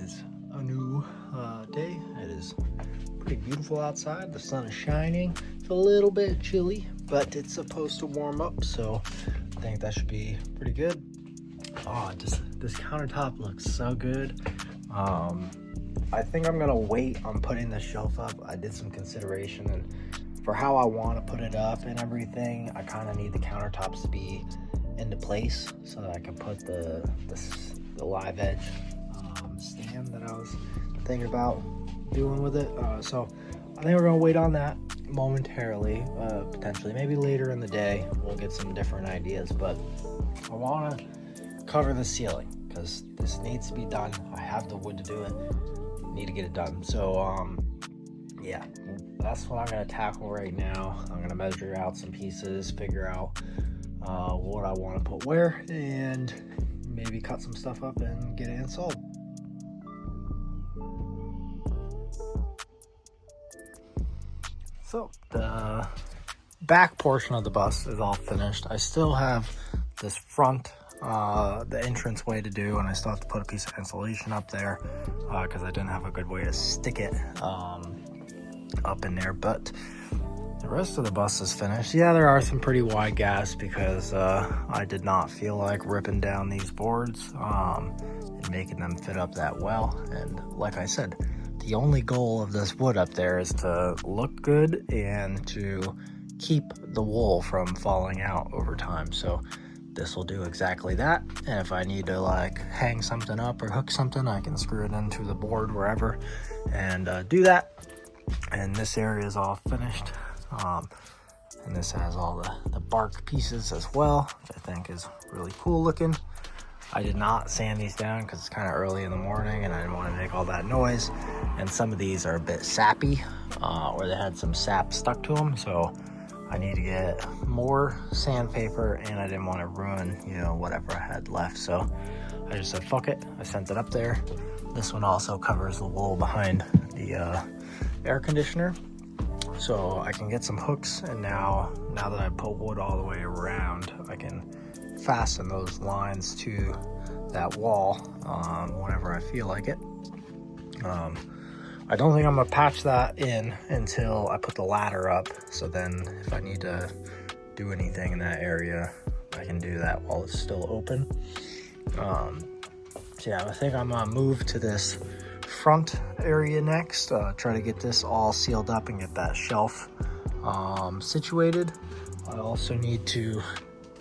is a new day. It is pretty beautiful outside. The sun is shining. It's a little bit chilly, but it's supposed to warm up, so I think that should be pretty good. Oh, just this countertop looks so good. I think I'm gonna wait on putting the shelf up. I did some consideration, and for how I want to put it up and everything, I kind of need the countertops to be into place so that I can put the live edge stand that I was thinking about doing with it. So I think we're gonna wait on that momentarily. Potentially maybe later in the day we'll get some different ideas, but I want to cover the ceiling because this needs to be done. I have the wood to do it. Need to get it done. So yeah, that's what I'm gonna tackle right now. I'm gonna measure out some pieces, figure out what I want to put where, and maybe cut some stuff up and get it installed. So the back portion of the bus is all finished. I still have this front, the entrance way to do, and I still have to put a piece of insulation up there because I didn't have a good way to stick it up in there. But the rest of the bus is finished. Yeah, there are some pretty wide gaps because I did not feel like ripping down these boards and making them fit up that well. And like I said, the only goal of this wood up there is to look good and to keep the wool from falling out over time. So this will do exactly that. And if I need to like hang something up or hook something, I can screw it into the board wherever and do that. And this area is all finished. And this has all the bark pieces as well, which I think is really cool looking. I did not sand these down because it's kind of early in the morning and I didn't want to make all that noise. And some of these are a bit sappy, or they had some sap stuck to them. So I need to get more sandpaper, and I didn't want to ruin, whatever I had left. So I just said, fuck it. I sent it up there. This one also covers the wool behind the air conditioner. So I can get some hooks, and now that I put wood all the way around, I can fasten those lines to that wall whenever I feel like it. I don't think I'm gonna patch that in until I put the ladder up, so then if I need to do anything in that area, I can do that while it's still open. So yeah, I think I'm gonna move to this front area next, try to get this all sealed up and get that shelf situated. I also need to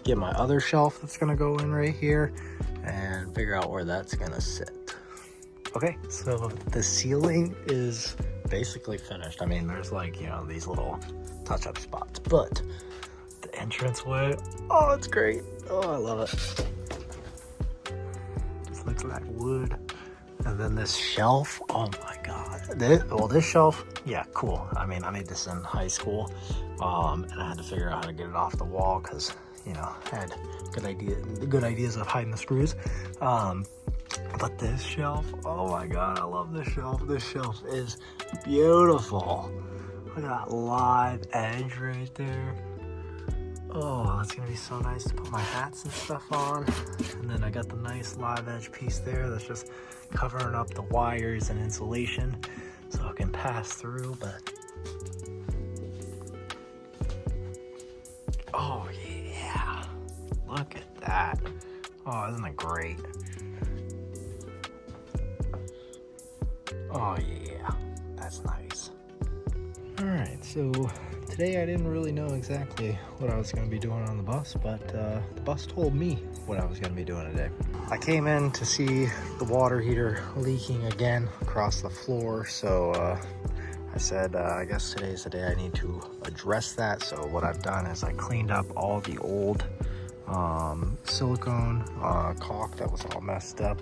get my other shelf that's gonna go in right here and figure out where that's gonna sit. Okay, so the ceiling is basically finished. I mean, there's like, these little touch-up spots, but the entranceway, oh, it's great. Oh, I love it. This looks like wood. And then this shelf, oh my God. This shelf, yeah, cool. I mean, I made this in high school, and I had to figure out how to get it off the wall because, I had good ideas of hiding the screws. But this shelf, oh my God, I love this shelf. This shelf is beautiful. Look at that live edge right there. Oh, that's gonna be so nice to put my hats and stuff on. And then I got the nice live edge piece there that's just covering up the wires and insulation so it can pass through. But oh yeah, look at that. Oh, isn't it great? Oh yeah, that's nice. All right, so today I didn't really know exactly what I was going to be doing on the bus, but the bus told me what I was going to be doing today. I came in to see the water heater leaking again across the floor, so I said, I guess today's the day I need to address that. So what I've done is I cleaned up all the old silicone caulk that was all messed up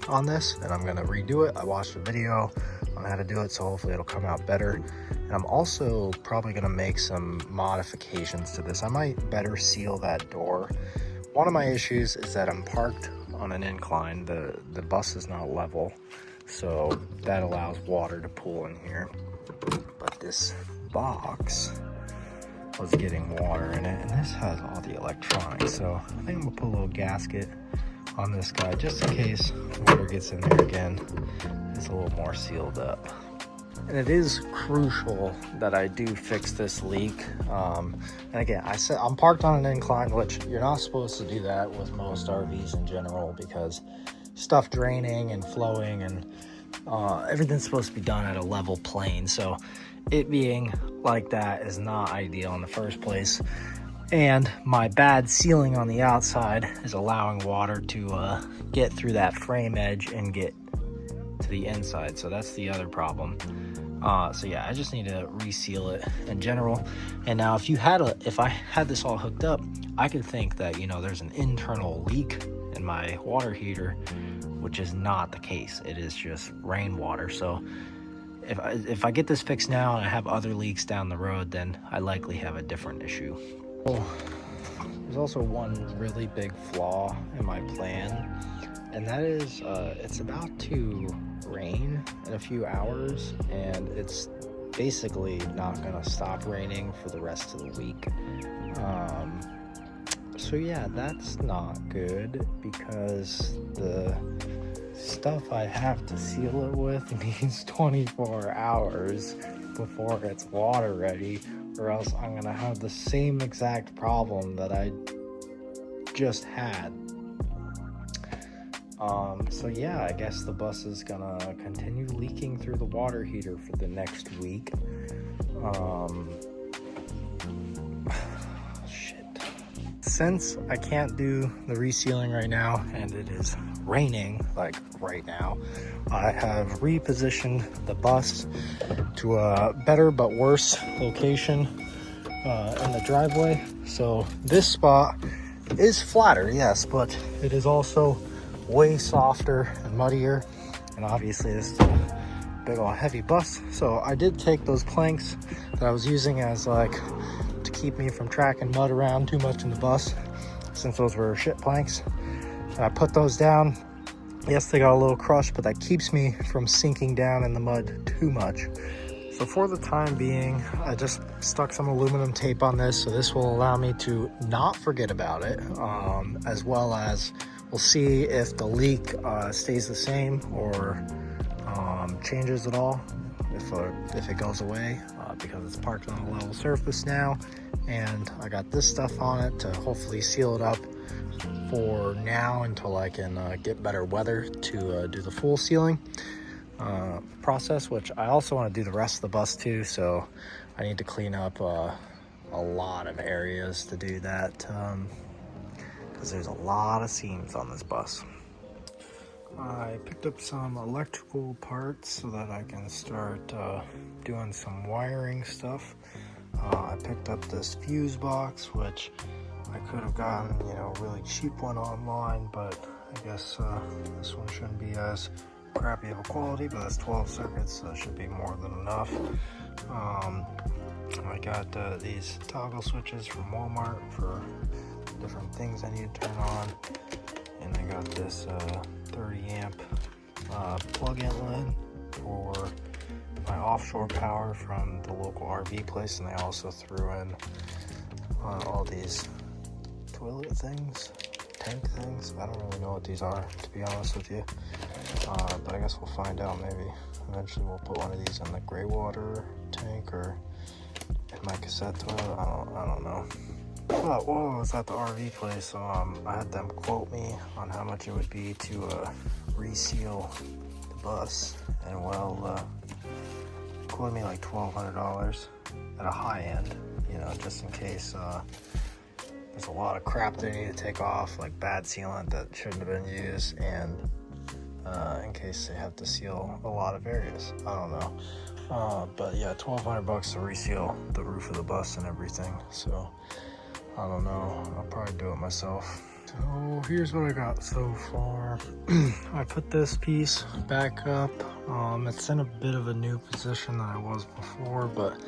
on this, and I'm gonna redo it. I watched a video on how to do it, so hopefully it'll come out better. And I'm also probably gonna make some modifications to this. I might better seal that door. One of my issues is that I'm parked on an incline. The bus is not level, so that allows water to pool in here. But this box was getting water in it, and this has all the electronics, so I think I'm gonna put a little gasket on this guy, just in case water gets in there again. It's a little more sealed up. And it is crucial that I do fix this leak. And again, I said I'm parked on an incline, which you're not supposed to do that with most RVs in general, because stuff draining and flowing and everything's supposed to be done at a level plane. So it being like that is not ideal in the first place. And my bad sealing on the outside is allowing water to get through that frame edge and get to the inside. So that's the other problem. So yeah, I just need to reseal it in general. And now if I had this all hooked up, I could think that, you know, there's an internal leak in my water heater, which is not the case. It is just rainwater. So if I get this fixed now and I have other leaks down the road, then I likely have a different issue. There's also one really big flaw in my plan, and that is it's about to rain in a few hours, and it's basically not gonna stop raining for the rest of the week. So yeah, that's not good, because the stuff I have to seal it with needs 24 hours before it's water ready, or else I'm gonna have the same exact problem that I just had. So yeah, I guess the bus is gonna continue leaking through the water heater for the next week. Shit. Since I can't do the resealing right now, and it is raining like right now, I have repositioned the bus to a better but worse location in the driveway. So this spot is flatter, yes, but it is also way softer and muddier, and obviously this is a big old heavy bus. So I did take those planks that I was using as like to keep me from tracking mud around too much in the bus, since those were shit planks, and I put those down. Yes, they got a little crushed, but that keeps me from sinking down in the mud too much. So for the time being, I just stuck some aluminum tape on this, so this will allow me to not forget about it, as well as we'll see if the leak stays the same or changes at all, if it goes away, because it's parked on a level surface now, and I got this stuff on it to hopefully seal it up for now until I can get better weather to do the full sealing process, which I also want to do the rest of the bus too. So I need to clean up a lot of areas to do that, because there's a lot of seams on this bus. I picked up some electrical parts so that I can start doing some wiring stuff. I picked up this fuse box, which I could have gotten, you know, a really cheap one online, but I guess this one shouldn't be as crappy of a quality, but it's 12 circuits, so it should be more than enough. I got these toggle switches from Walmart for different things I need to turn on, and I got this 30 amp plug inlet for my offshore power from the local RV place, and they also threw in all these toilet things, tank things. I don't really know what these are, to be honest with you, but I guess we'll find out. Maybe eventually we'll put one of these in the gray water tank or in my cassette toilet. I don't know. But while I was at the RV place, I had them quote me on how much it would be to reseal the bus, and well, quoted me like $1,200 at a high end, you know, just in case there's a lot of crap they need to take off, like bad sealant that shouldn't have been used, and in case they have to seal a lot of areas. I don't know, but yeah, $1,200 to reseal the roof of the bus and everything. So I don't know, I'll probably do it myself. So here's what I got so far. I put this piece back up. It's in a bit of a new position than it was before, but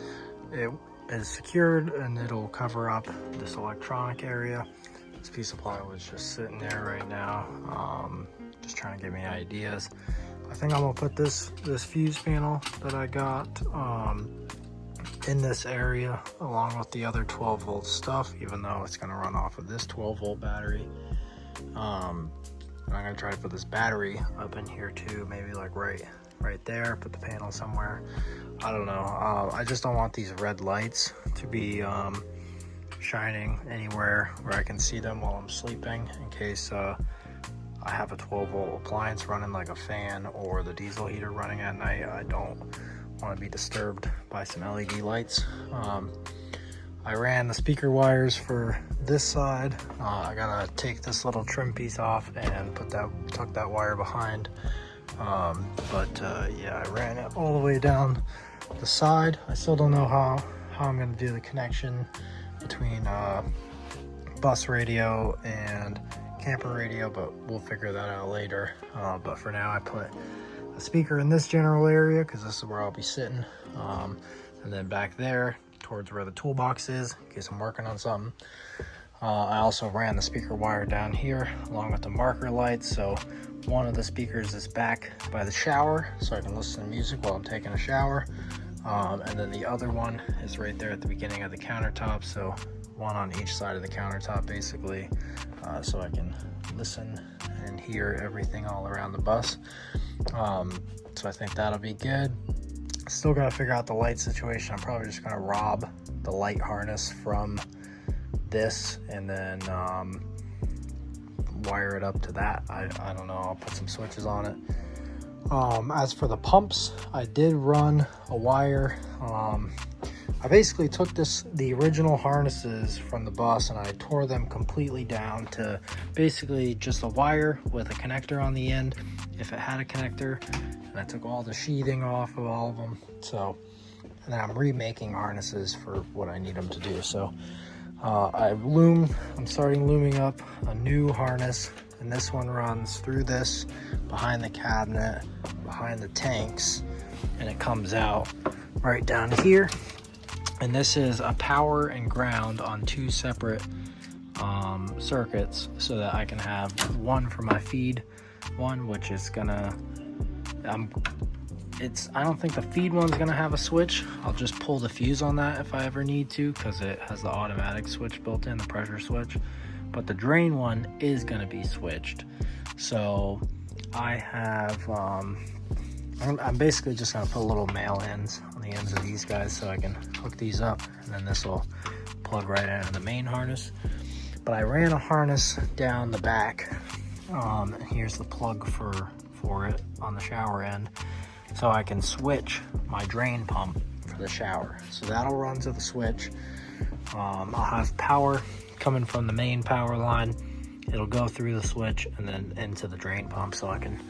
it is secured and it'll cover up this electronic area. This piece of plywood is just sitting there right now, just trying to give me ideas. I think I'm gonna put this fuse panel that I got in this area along with the other 12 volt stuff, even though it's going to run off of this 12 volt battery. And I'm gonna try to put this battery up in here too, maybe like right there, put the panel somewhere. I don't know. I just don't want these red lights to be shining anywhere where I can see them while I'm sleeping, in case I have a 12-volt appliance running like a fan or the diesel heater running at night. I don't want to be disturbed by some LED lights. I ran the speaker wires for this side. I gotta take this little trim piece off and tuck that wire behind. Yeah, I ran it all the way down the side. I still don't know how I'm gonna do the connection between bus radio and camper radio, but we'll figure that out later. But for now, I put a speaker in this general area because this is where I'll be sitting, and then back there towards where the toolbox is in case I'm working on something. I also ran the speaker wire down here along with the marker lights, so one of the speakers is back by the shower so I can listen to music while I'm taking a shower, and then the other one is right there at the beginning of the countertop, so one on each side of the countertop basically, so I can listen and hear everything all around the bus. So I think that'll be good. Still gotta figure out the light situation. I'm probably just gonna rob the light harness from this and then wire it up to that. I don't know, I'll put some switches on it. As for the pumps, I did run a wire. I basically took the original harnesses from the bus and I tore them completely down to basically just a wire with a connector on the end if it had a connector, and I took all the sheathing off of all of them. So, and then I'm remaking harnesses for what I need them to do. So I'm starting looming up a new harness, and this one runs through this, behind the cabinet, behind the tanks, and it comes out right down here. And this is a power and ground on two separate circuits so that I can have one for my feed one, which is gonna, I don't think the feed one's gonna have a switch. I'll just pull the fuse on that if I ever need to, because it has the automatic switch built in, the pressure switch. But the drain one is gonna be switched. So I have, I'm basically just gonna put little male ends on the ends of these guys so I can hook these up, and then this will plug right into the main harness. But I ran a harness down the back, and here's the plug for it on the shower end, so I can switch my drain pump for the shower. So that'll run to the switch. I'll have power coming from the main power line. It'll go through the switch and then into the drain pump so I can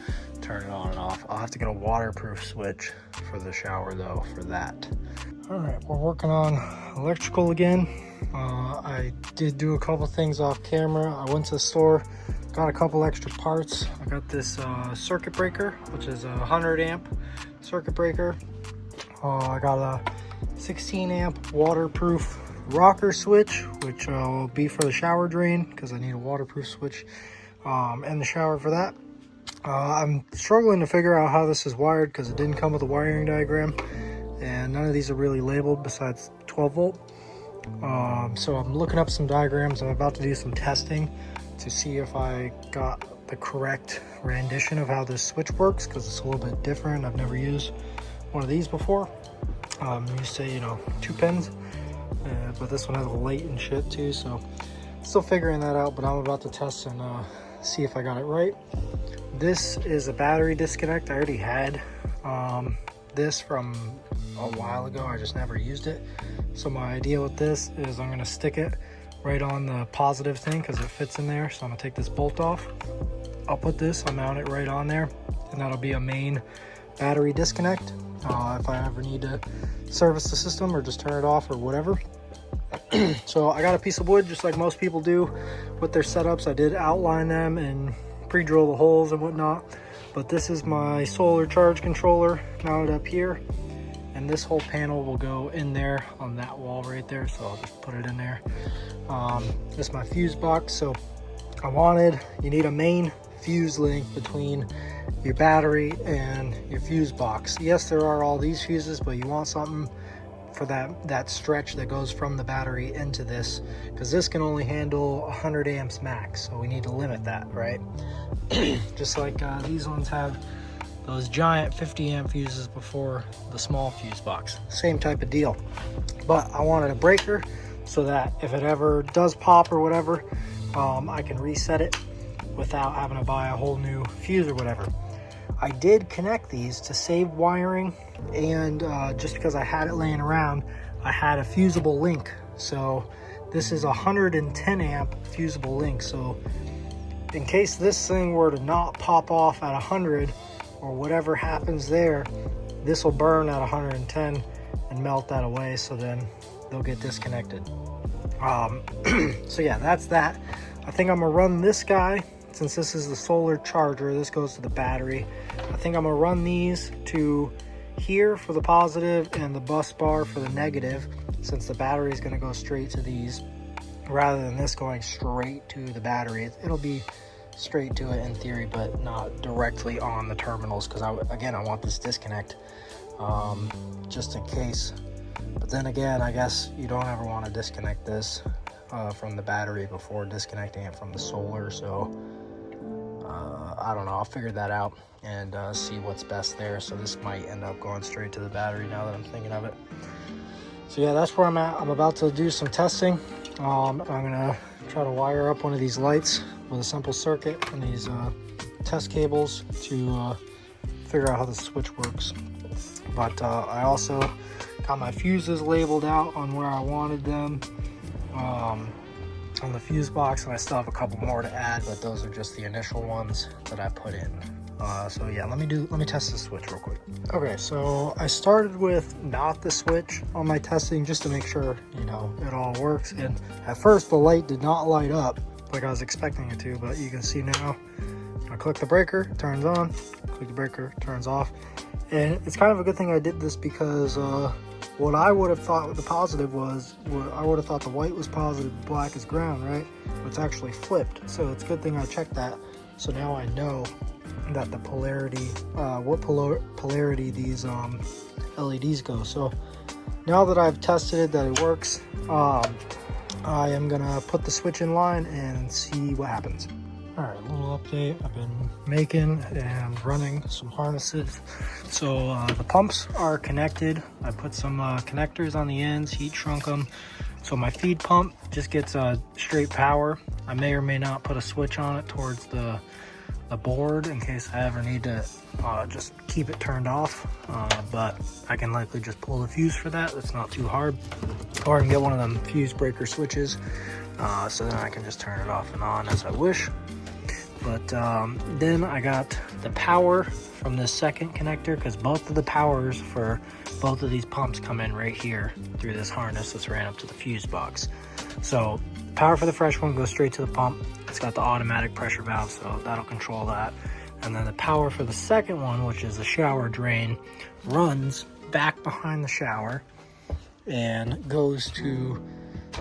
turn it on and off. I'll have to get a waterproof switch for the shower though for that. All right, we're working on electrical again. I did do a couple things off camera. I went to the store, got a couple extra parts. I got this circuit breaker, which is a 100 amp circuit breaker. I got a 16 amp waterproof rocker switch, which will be for the shower drain because I need a waterproof switch in the shower for that. I'm struggling to figure out how this is wired because it didn't come with a wiring diagram, and none of these are really labeled besides 12 volt. So I'm looking up some diagrams. I'm about to do some testing to see if I got the correct rendition of how this switch works, because it's a little bit different. I've never used one of these before. You say, you know, 2 pins, but this one has a light and shit too, so still figuring that out, but I'm about to test and see if I got it right. This is a battery disconnect. I already had this from a while ago. I just never used it. So my idea with this is I'm gonna stick it right on the positive thing because it fits in there. So I'm gonna take this bolt off. I'll put this, I'll mount it right on there, and that'll be a main battery disconnect. If I ever need to service the system or just turn it off or whatever. So I got a piece of wood just like most people do with their setups. I did outline them and pre-drill the holes and whatnot, but this is my solar charge controller mounted up here, and this whole panel will go in there on that wall right there, so I'll just put it in there. This is my fuse box. So you need a main fuse link between your battery and your fuse box. Yes, there are all these fuses, but you want something for that stretch that goes from the battery into this, because this can only handle 100 amps max, so we need to limit that, right? Just like these ones have those giant 50 amp fuses before the small fuse box, same type of deal. But I wanted a breaker so that if it ever does pop or whatever, I can reset it without having to buy a whole new fuse or whatever. I did connect these to save wiring, and just because I had it laying around, I had a fusible link. So this is a 110 amp fusible link. So in case this thing were to not pop off at 100 or whatever happens there, this will burn at 110 and melt that away, so then they'll get disconnected. So yeah, that's that. I think I'm gonna run this guy, since this is the solar charger, this goes to the battery. I think I'm gonna run these to here for the positive and the bus bar for the negative, since the battery is gonna go straight to these rather than this going straight to the battery. It'll be straight to it in theory, but not directly on the terminals, because I want this disconnect just in case. But then again, I guess you don't ever want to disconnect this from the battery before disconnecting it from the solar. So I don't know, I'll figure that out and see what's best there. So this might end up going straight to the battery now that I'm thinking of it. So yeah, that's where I'm at. I'm about to do some testing. I'm gonna try to wire up one of these lights with a simple circuit and these test cables to figure out how the switch works. But I also got my fuses labeled out on where I wanted them on the fuse box, and I still have a couple more to add, but those are just the initial ones that I put in. So yeah, let me test the switch real quick. Okay, so I started with not the switch on my testing just to make sure, you know, it all works. And at first the light did not light up like I was expecting it to, but you can see now I click the breaker, it turns on, click the breaker, it turns off. And it's kind of a good thing I did this, because what I would have thought the positive was, I would have thought the white was positive, black is ground, right? But it's actually flipped. So it's a good thing I checked that. So now I know that the polarity, what polarity these LEDs go. So now that I've tested it, that it works, I am gonna put the switch in line and see what happens. All right, a little update. I've been making and running some harnesses. So the pumps are connected. I put some connectors on the ends, heat shrunk them. So my feed pump just gets straight power. I may or may not put a switch on it towards the board in case I ever need to just keep it turned off. But I can likely just pull the fuse for that. It's not too hard. Or I can get one of them fuse breaker switches. So then I can just turn it off and on as I wish. But then I got the power from this second connector, because both of the powers for both of these pumps come in right here through this harness that's ran up to the fuse box. So power for the fresh one goes straight to the pump. It's got the automatic pressure valve, so that'll control that. And then the power for the second one, which is the shower drain, runs back behind the shower and goes to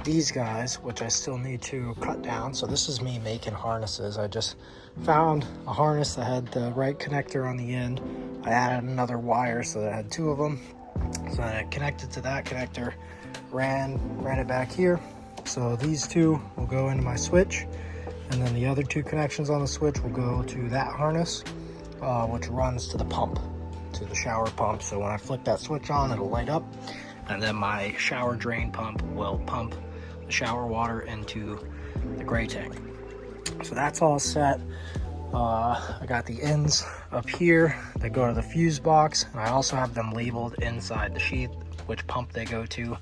these guys, which I still need to cut down. So this is me making harnesses. I just found a harness that had the right connector on the end. I added another wire so that I had two of them. So I connected to that connector, ran it back here. So these two will go into my switch, and then the other two connections on the switch will go to that harness, which runs to the pump, to the shower pump. So when I flick that switch on, it'll light up, and then my shower drain pump will pump the shower water into the gray tank. So that's all set. I got the ends up here that go to the fuse box, and I also have them labeled inside the sheath which pump they go to,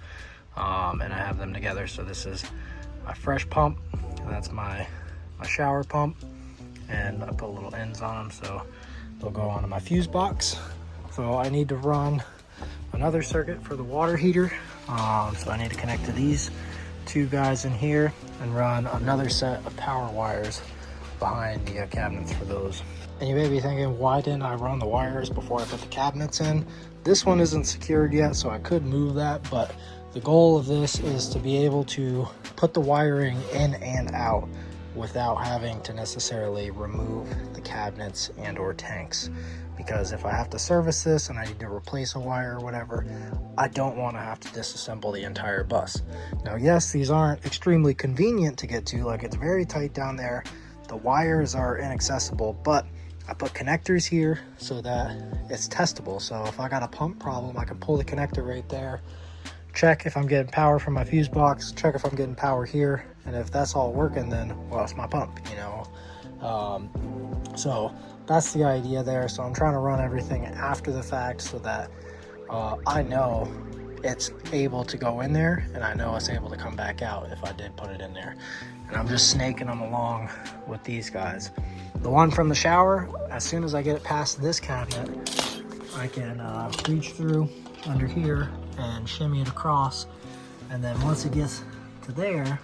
and I have them together. So this is my fresh pump, and that's my shower pump, and I put little ends on them so they'll go onto my fuse box. So I need to run another circuit for the water heater, so I need to connect to these two guys in here and run another set of power wires behind the cabinets for those. And you may be thinking, why didn't I run the wires before I put the cabinets in? This one isn't secured yet, so I could move that, but the goal of this is to be able to put the wiring in and out without having to necessarily remove the cabinets and or tanks. Because if I have to service this and I need to replace a wire or whatever, I don't want to have to disassemble the entire bus. Now, yes, these aren't extremely convenient to get to, like it's very tight down there. The wires are inaccessible, but I put connectors here so that it's testable. So if I got a pump problem, I can pull the connector right there, check if I'm getting power from my fuse box, check if I'm getting power here, and if that's all working, then well, it's my pump, you know. So that's the idea there. So I'm trying to run everything after the fact so that I know it's able to go in there, and I know it's able to come back out if I did put it in there. And I'm just snaking them along with these guys. The one from the shower, as soon as I get it past this cabinet, I can reach through under here and shimmy it across. And then once it gets to there,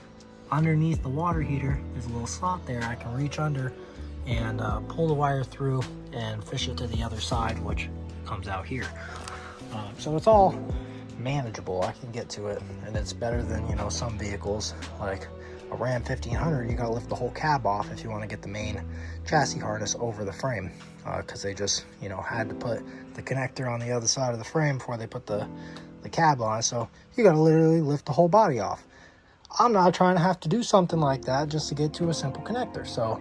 underneath the water heater, there's a little slot there. I can reach under and pull the wire through and fish it to the other side, which comes out here. So it's all manageable. I can get to it, and it's better than, you know, some vehicles like a Ram 1500. You gotta lift the whole cab off if you want to get the main chassis harness over the frame, because they just, you know, had to put the connector on the other side of the frame before they put the cab on. So you gotta literally lift the whole body off. I'm not trying to have to do something like that just to get to a simple connector. So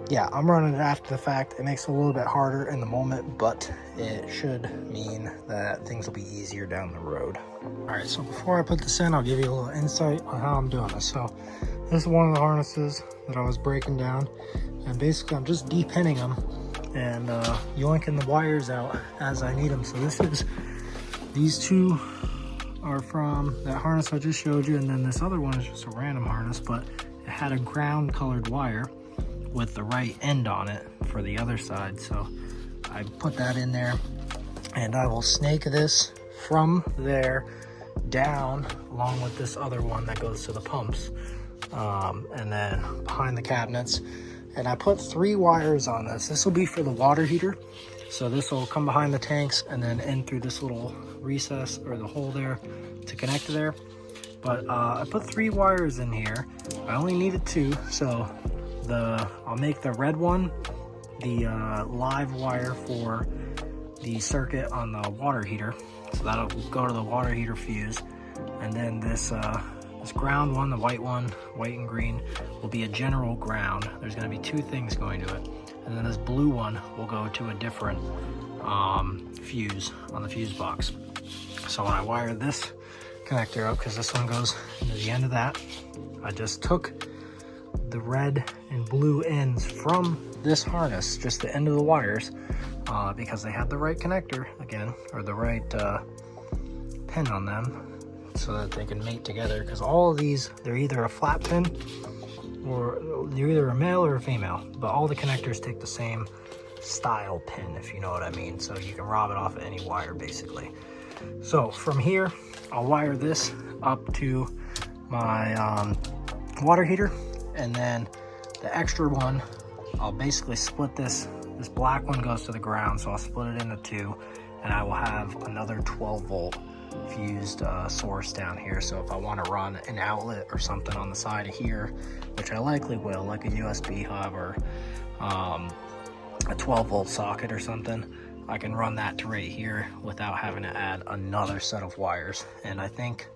yeah, I'm running it after the fact. It makes it a little bit harder in the moment, but it should mean that things will be easier down the road. All right, so before I put this in, I'll give you a little insight on how I'm doing this. So this is one of the harnesses that I was breaking down, and basically I'm just depinning them and yoinking the wires out as I need them. So these two are from that harness I just showed you, and then this other one is just a random harness, but it had a ground colored wire with the right end on it for the other side. So I put that in there, and I will snake this from there down along with this other one that goes to the pumps, and then behind the cabinets. And I put 3 wires on this. This will be for the water heater. So this will come behind the tanks and then in through this little recess or the hole there to connect to there. But I put 3 wires in here. I only needed 2, so I'll make the red one the live wire for the circuit on the water heater. So that'll go to the water heater fuse. And then this ground one, the white one, white and green, will be a general ground. There's gonna be 2 things going to it. And then this blue one will go to a different fuse on the fuse box. So when I wire this connector up, because this one goes to the end of that, I just took the red and blue ends from this harness, just the end of the wires, because they had the right connector again, or the right pin on them, so that they can mate together. Because all of these, they're either a flat pin or they're either a male or a female, but all the connectors take the same style pin, if you know what I mean. So you can rob it off of any wire basically. So from here, I'll wire this up to my water heater, and then the extra one, I'll basically split this. This black one goes to the ground, so I'll split it into 2, and I will have another 12 volt fused source down here. So if I want to run an outlet or something on the side of here, which I likely will, like a USB hub or a 12 volt socket or something, I can run that to right here without having to add another set of wires. And I think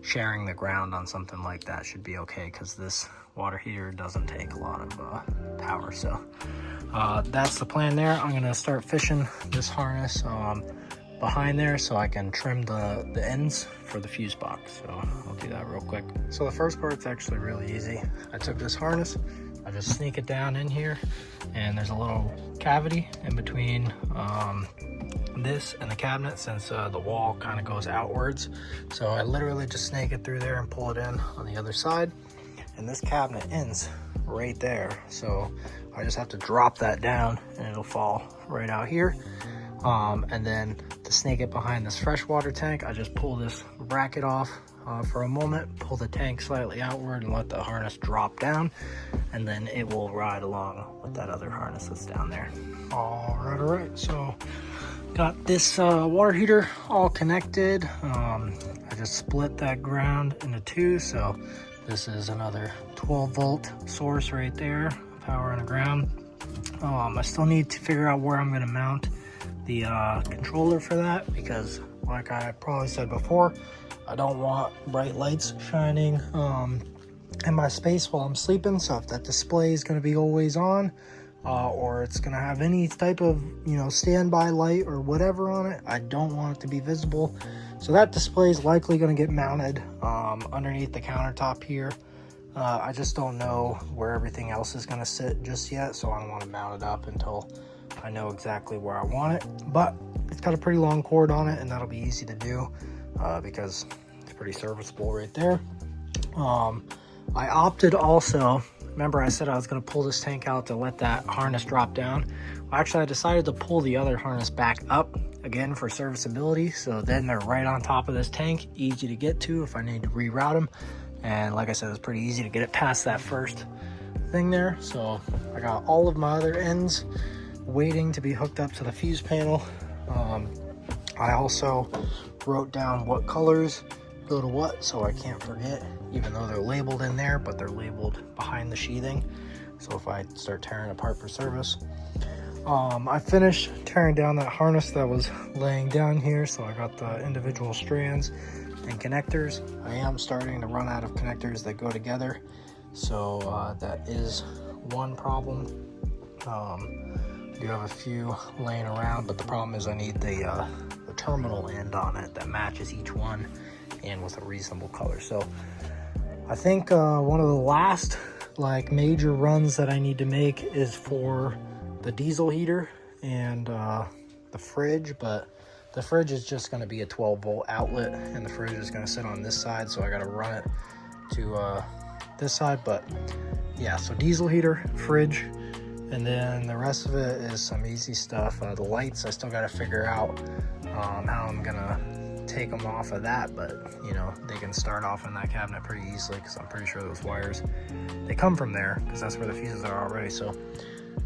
sharing the ground on something like that should be okay, because this water heater doesn't take a lot of power. So that's the plan there. I'm gonna start fishing this harness behind there so I can trim the ends for the fuse box. So I'll do that real quick. So the first part's actually really easy. I took this harness, I just sneak it down in here, and there's a little cavity in between this and the cabinet, since the wall kind of goes outwards. So I literally just snake it through there and pull it in on the other side, and this cabinet ends right there. So I just have to drop that down and it'll fall right out here. And then to snake it behind this freshwater tank, I just pull this bracket off for a moment, pull the tank slightly outward and let the harness drop down, and then it will ride along with that other harness that's down there. All right, so got this water heater all connected. I just split that ground into 2, so This is another 12-volt source right there, power on the ground. I still need to figure out where I'm going to mount the controller for that, because like I probably said before, I don't want bright lights shining in my space while I'm sleeping. So if that display is going to be always on, or it's going to have any type of, you know, standby light or whatever on it, I don't want it to be visible. So that display is likely going to get mounted underneath the countertop here. I just don't know where everything else is going to sit just yet, so I don't want to mount it up until I know exactly where I want it. But it's got a pretty long cord on it, and that'll be easy to do because it's pretty serviceable right there. I opted also, remember I said I was going to pull this tank out to let that harness drop down. Well, actually, I decided to pull the other harness back up again for serviceability, so then they're right on top of this tank, easy to get to if I need to reroute them. And like I said, it's pretty easy to get it past that first thing there. So I got all of my other ends waiting to be hooked up to the fuse panel. I also wrote down what colors go to what, so I can't forget, even though they're labeled in there, but they're labeled behind the sheathing. So if I start tearing apart for service. I finished tearing down that harness that was laying down here, so I got the individual strands and connectors. I am starting to run out of connectors that go together, so that is one problem. I do have a few laying around, but the problem is I need the terminal end on it that matches each one and with a reasonable color. So I think one of the last like major runs that I need to make is for the diesel heater and the fridge, but the fridge is just going to be a 12-volt outlet, and the fridge is going to sit on this side, so I got to run it to this side. But yeah, so diesel heater, fridge, and then the rest of it is some easy stuff. The lights, I still got to figure out how I'm going to take them off of that, but you know, they can start off in that cabinet pretty easily because I'm pretty sure those wires, they come from there because that's where the fuses are already. So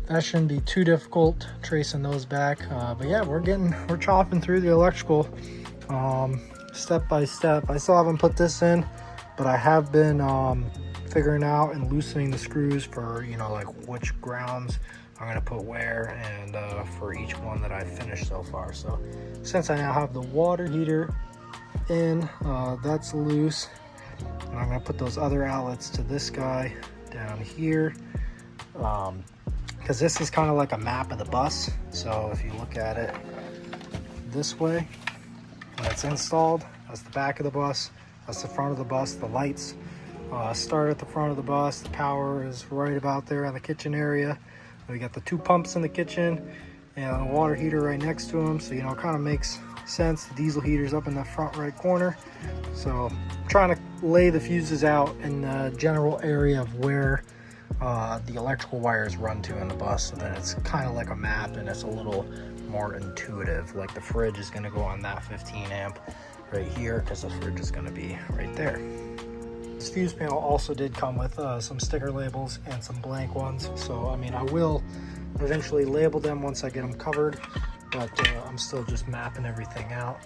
that shouldn't be too difficult tracing those back. But yeah, we're chopping through the electrical step by step. I still haven't put this in, but I have been figuring out and loosening the screws for, you know, like which grounds I'm gonna put where, and for each one that I've finished so far. So since I now have the water heater in, that's loose, and I'm gonna put those other outlets to this guy down here, because this is kind of like a map of the bus. So if you look at it this way, when it's installed, that's the back of the bus, that's the front of the bus. The lights start at the front of the bus, the power is right about there in the kitchen area. We got the two pumps in the kitchen and a water heater right next to them, so you know, it kind of makes sense. The diesel heater's up in the front right corner. So I'm trying to lay the fuses out in the general area of where the electrical wires run to in the bus, so that it's kind of like a map and it's a little more intuitive. Like the fridge is going to go on that 15 amp right here because the fridge is going to be right there. This fuse panel also did come with some sticker labels and some blank ones, so I mean, I will eventually label them once I get them covered, but I'm still just mapping everything out.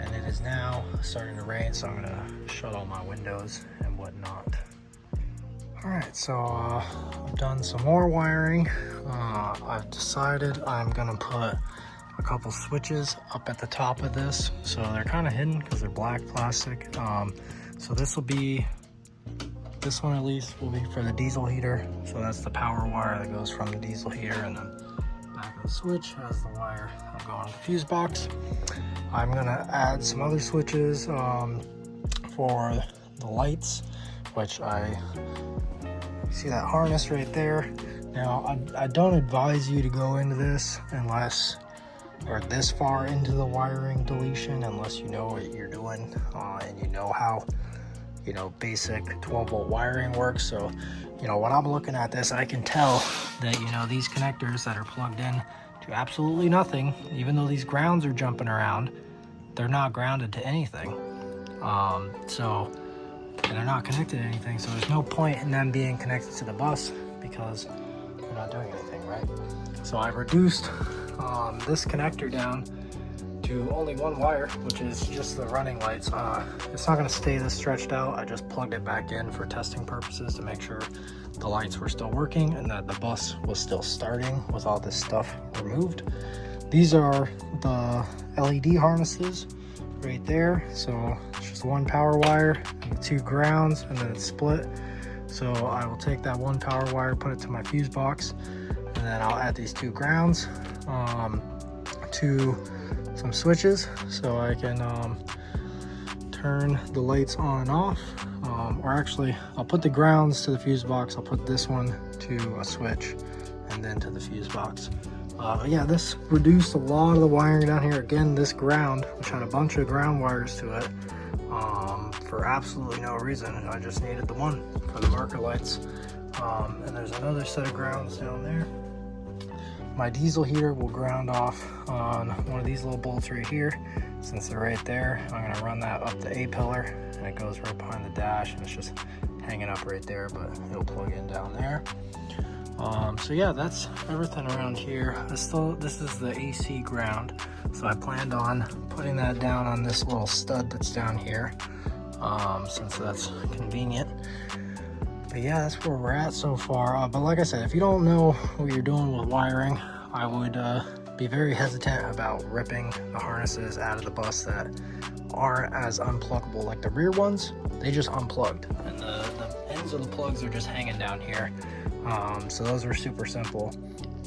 And it is now starting to rain, so I'm gonna shut all my windows and whatnot. All right, so I've done some more wiring. I've decided I'm gonna put a couple switches up at the top of this, so they're kind of hidden because they're black plastic. So this will be, this one at least will be for the diesel heater. So that's the power wire that goes from the diesel heater, and then back of the switch has the wire I'm going to the fuse box. I'm gonna add some other switches for the lights, which I see that harness right there. Now I don't advise you to go into this unless, or this far into the wiring deletion, unless you know what you're doing and you know how, you know, basic 12-volt wiring works. So, you know, when I'm looking at this, I can tell that, you know, these connectors that are plugged in to absolutely nothing, even though these grounds are jumping around, they're not grounded to anything. And they're not connected to anything, so there's no point in them being connected to the bus because they're not doing anything, right? So I reduced this connector down to only one wire, which is just the running lights. It's not going to stay this stretched out. I just plugged it back in for testing purposes to make sure the lights were still working and that the bus was still starting with all this stuff removed. These are the LED harnesses right there. So it's just one power wire and the 2 grounds, and then it's split. So I will take that one power wire, put it to my fuse box, and then I'll add these 2 grounds to some switches so I can turn the lights on and off. Or actually, I'll put the grounds to the fuse box. I'll put this one to a switch and then to the fuse box. But yeah, this reduced a lot of the wiring down here. Again, this ground, which had a bunch of ground wires to it, for absolutely no reason. I just needed the one for the marker lights. And there's another set of grounds down there. My diesel heater will ground off on one of these little bolts right here. Since they're right there, I'm gonna run that up the A-pillar, and it goes right behind the dash, and it's just hanging up right there, but it'll plug in down there. So yeah, that's everything around here. This is the AC ground, so I planned on putting that down on this little stud that's down here, since that's convenient. But yeah, that's where we're at so far. But like I said, if you don't know what you're doing with wiring, I would be very hesitant about ripping the harnesses out of the bus that aren't as unpluggable. Like the rear ones, they just unplugged, and the ends of the plugs are just hanging down here. So those were super simple.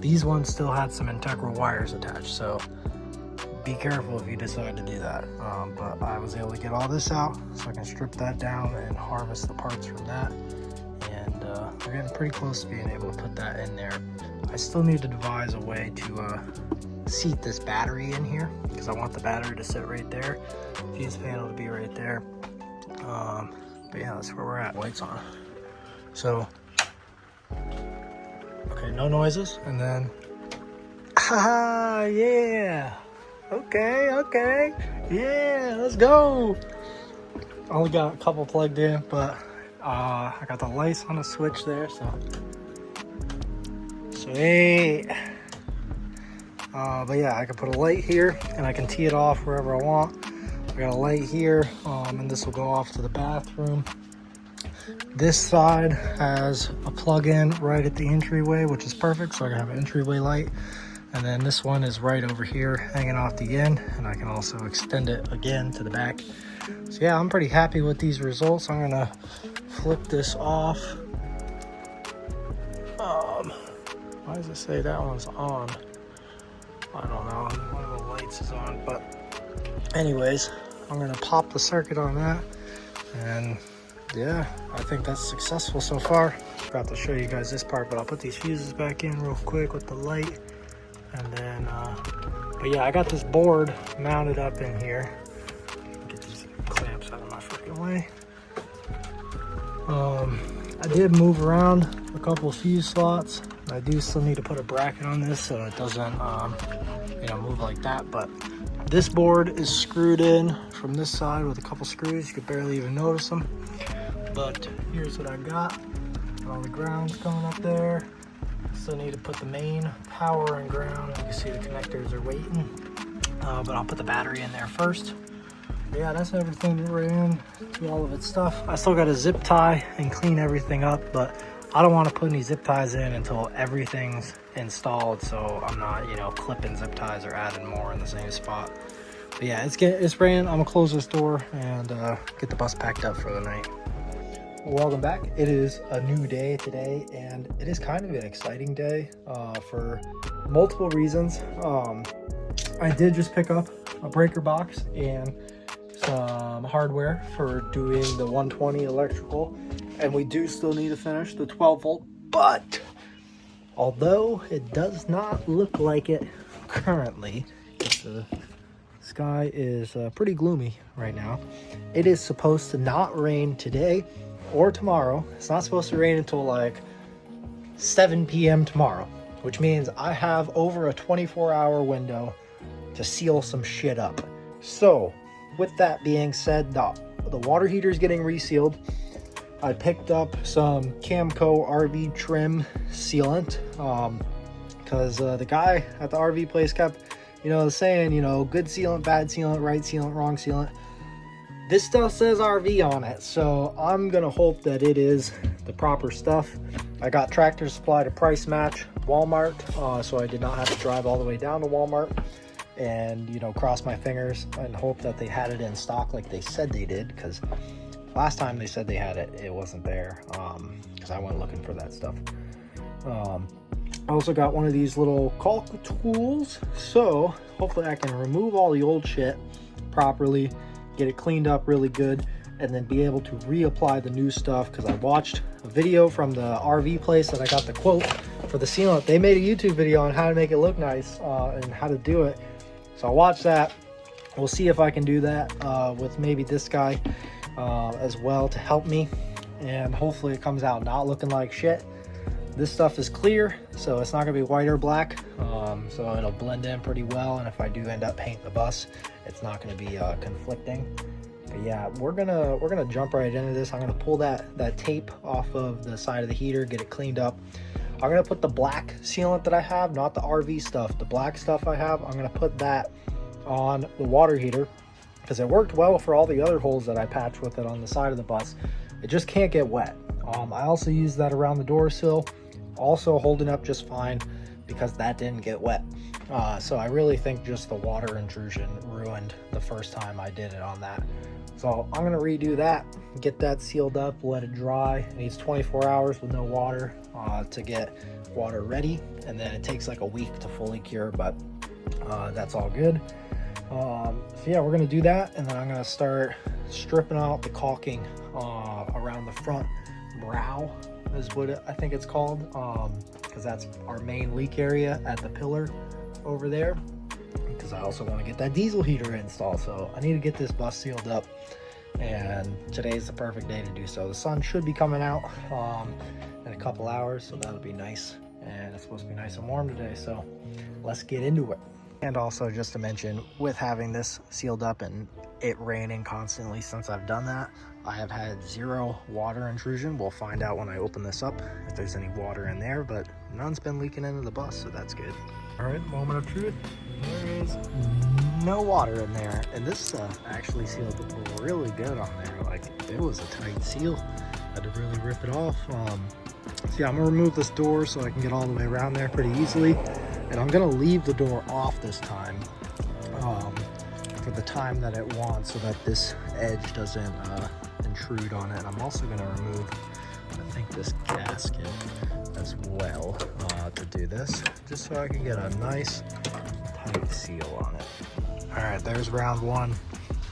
These ones still had some integral wires attached, so be careful if you decide to do that. But I was able to get all this out, so I can strip that down and harvest the parts from that. And we're getting pretty close to being able to put that in there. I still need to devise a way to seat this battery in here, because I want the battery to sit right there, fuse panel to be right there. But yeah, that's where we're at. Lights on. So, okay, no noises, and then, haha, yeah, okay, yeah, let's go. Only got a couple plugged in, but I got the lights on the switch there, so sweet. But yeah, I can put a light here, and I can tee it off wherever I want. I got a light here, and this will go off to the bathroom. This side has a plug-in right at the entryway, which is perfect, so I can have an entryway light. And then this one is right over here, hanging off the end, and I can also extend it again to the back. So yeah, I'm pretty happy with these results. I'm gonna flip this off. Why does it say that one's on? I don't know, one of the lights is on, but anyways, I'm gonna pop the circuit on that, and yeah, I think that's successful so far. Forgot to show you guys this part, but I'll put these fuses back in real quick with the light, and then but yeah, I got this board mounted up in here. Get these clamps out of my freaking way. I did move around a couple fuse slots. I do still need to put a bracket on this so it doesn't move like that, but this board is screwed in from this side with a couple screws. You could barely even notice them, but here's what I got. All the grounds coming up there. Still need to put the main power and ground. You can see the connectors are waiting, but I'll put the battery in there first. But yeah, that's everything that ran to all of its stuff. I still got to zip tie and clean everything up, but I don't want to put any zip ties in until everything's installed, so I'm not, clipping zip ties or adding more in the same spot. But yeah, it's ran. I'm gonna close this door and get the bus packed up for the night. Welcome back. It is a new day today, and it is kind of an exciting day for multiple reasons. I did just pick up a breaker box and some hardware for doing the 120 electrical, and we do still need to finish the 12 volt, but although it does not look like it currently, the sky is pretty gloomy right now. It is supposed to not rain today or tomorrow. It's not supposed to rain until like 7 p.m. tomorrow, which means I have over a 24-hour window to seal some shit up. So with that being said, the water heater is getting resealed. I picked up some Camco RV trim sealant because the guy at the RV place kept you know, saying, you know, good sealant, bad sealant, right sealant, wrong sealant. This stuff says RV on it, so I'm gonna hope that it is the proper stuff. I got Tractor Supply to price match Walmart, so I did not have to drive all the way down to Walmart and, you know, cross my fingers and hope that they had it in stock like they said they did, because last time they said they had it, it wasn't there, because I went looking for that stuff. I also got one of these little caulk tools, so hopefully I can remove all the old shit properly, get it cleaned up really good, and then be able to reapply the new stuff, because I watched a video from the RV place that I got the quote for the sealant. They made a YouTube video on how to make it look nice and how to do it. So I watched that. We'll see if I can do that with maybe this guy as well to help me, and hopefully it comes out not looking like shit. This stuff is clear, so it's not gonna be white or black, so it'll blend in pretty well, and if I do end up painting the bus, it's not gonna be conflicting. But yeah, we're gonna jump right into this. I'm gonna pull that tape off of the side of the heater, get it cleaned up. I'm gonna put the black sealant that I have, not the RV stuff, the black stuff I have, I'm gonna put that on the water heater, because it worked well for all the other holes that I patched with it on the side of the bus. It just can't get wet. I also used that around the door sill, also holding up just fine because that didn't get wet. So I really think just the water intrusion ruined the first time I did it on that. So I'm gonna redo that, get that sealed up, let it dry. It needs 24 hours with no water to get water ready, and then it takes like a week to fully cure, but that's all good. So yeah, we're gonna do that, and then I'm gonna start stripping out the caulking around the front brow is what I think it's called, because that's our main leak area at the pillar over there, because I also want to get that diesel heater installed. So I need to get this bus sealed up, and today's the perfect day to do so. The sun should be coming out in a couple hours, so that'll be nice, and it's supposed to be nice and warm today, so let's get into it. And also, just to mention, with having this sealed up and it raining constantly since I've done that, I have had zero water intrusion. We'll find out when I open this up if there's any water in there, but none's been leaking into the bus, so that's good. All right, moment of truth. There is no water in there, and this stuff actually sealed really good on there. Like, it was a tight seal. I had to really rip it off. So yeah, I'm gonna remove this door so I can get all the way around there pretty easily. And I'm gonna leave the door off this time for the time that it wants, so that this edge doesn't intrude on it. And I'm also gonna remove, I think, this gasket as well to do this, just so I can get a nice tight seal on it. All right, there's round one.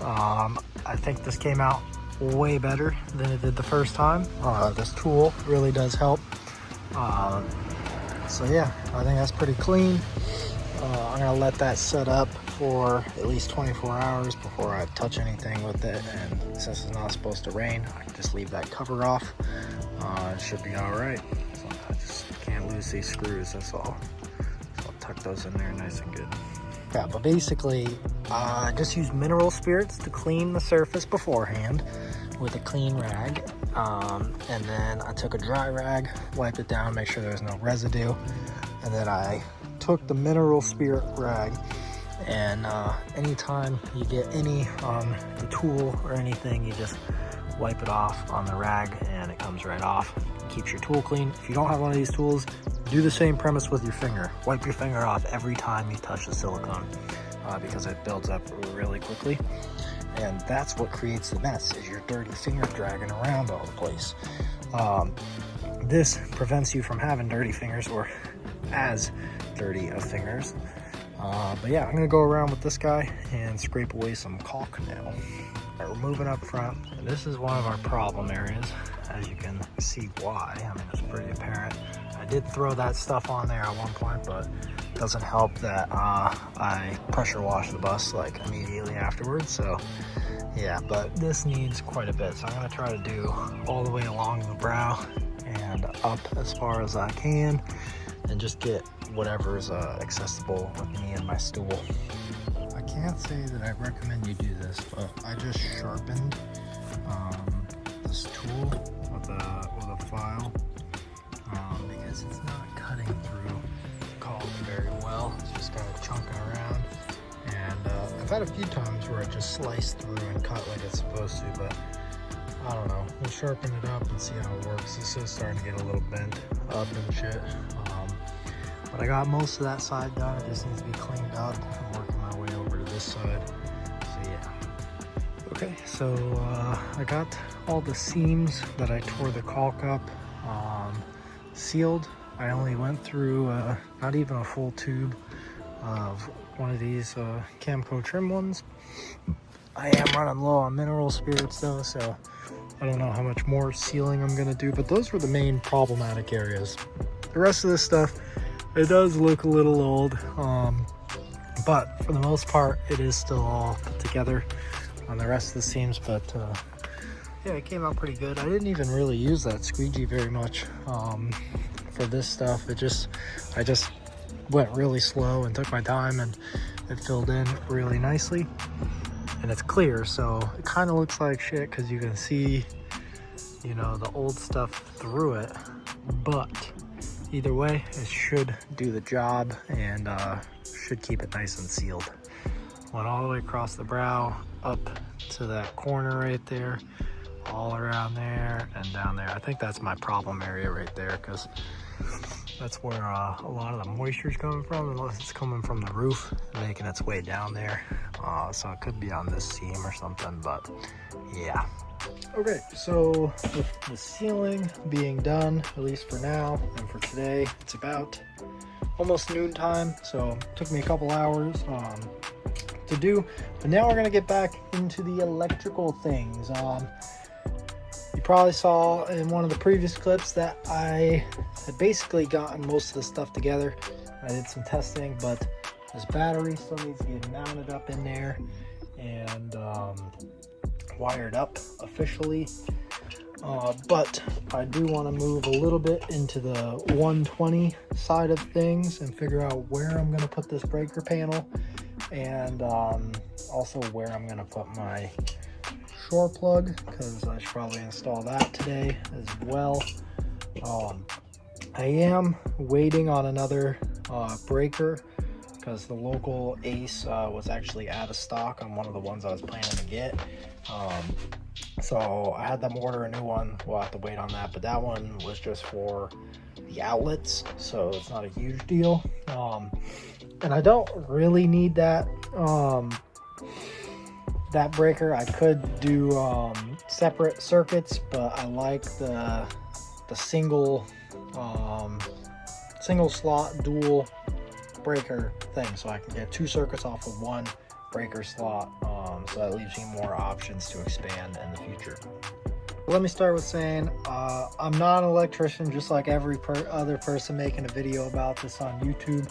I think this came out way better than it did the first time. This tool really does help. So yeah, I think that's pretty clean. I'm gonna let that set up for at least 24 hours before I touch anything with it. And since it's not supposed to rain, I can just leave that cover off. It should be all right. So I just can't lose these screws, that's all. So I'll tuck those in there nice and good. Yeah, but basically, I just use mineral spirits to clean the surface beforehand with a clean rag. And then I took a dry rag, wiped it down, make sure there's no residue. And then I took the mineral spirit rag, and anytime you get any on the tool or anything, you just wipe it off on the rag and it comes right off. Keeps your tool clean. If you don't have one of these tools, do the same premise with your finger. Wipe your finger off every time you touch the silicone because it builds up really quickly. And that's what creates the mess, is your dirty finger dragging around all the place. This prevents you from having dirty fingers, or as dirty of fingers. But yeah, I'm gonna go around with this guy and scrape away some caulk now. Right, we're moving up front. And this is one of our problem areas, as you can see why. I mean, it's pretty apparent. I did throw that stuff on there at one point, but it doesn't help that I pressure washed the bus like immediately afterwards. So yeah, but this needs quite a bit. So I'm gonna try to do all the way along the brow and up as far as I can, and just get whatever's accessible with me and my stool. I can't say that I recommend you do this, but I just sharpened this tool with a file because it's not cutting through the caulk very well. It's just kind of chunking around. had a few times where it just sliced through and cut like it's supposed to, but I don't know. We'll sharpen it up and see how it works. This is starting to get a little bent up and shit. But I got most of that side done. It just needs to be cleaned up. I'm working my way over to this side. So yeah. Okay, so I got all the seams that I tore the caulk up sealed. I only went through not even a full tube of one of these Camco trim ones. I am running low on mineral spirits though, so I don't know how much more sealing I'm gonna do, but those were the main problematic areas. The rest of this stuff, it does look a little old, but for the most part, it is still all put together on the rest of the seams. But yeah, it came out pretty good. I didn't even really use that squeegee very much for this stuff. I just went really slow and took my time, and it filled in really nicely. And it's clear, so it kind of looks like shit because you can see, you know, the old stuff through it. But either way, it should do the job and should keep it nice and sealed. Went all the way across the brow, up to that corner right there, all around there and down there. I think that's my problem area right there, because that's where a lot of the moisture is coming from, unless it's coming from the roof and making its way down there. So it could be on this seam or something, but yeah. Okay, so with the sealing being done, at least for now and for today, it's about almost noontime, so it took me a couple hours to do. But now we're gonna get back into the electrical things. You probably saw in one of the previous clips that I had basically gotten most of the stuff together. I did some testing, but this battery still needs to get mounted up in there and wired up officially. But I do want to move a little bit into the 120 side of things and figure out where I'm going to put this breaker panel, and also where I'm going to put my shore plug, because I should probably install that today as well. I am waiting on another breaker because the local Ace was actually out of stock on one of the ones I was planning to get. So I had them order a new one. We'll have to wait on that, but that one was just for the outlets, so it's not a huge deal. And I don't really need that that breaker. I could do separate circuits, but I like the single slot dual breaker thing, so I can get 2 circuits off of 1 breaker slot. So that leaves me more options to expand in the future. Let me start with saying I'm not an electrician, just like every other person making a video about this on YouTube.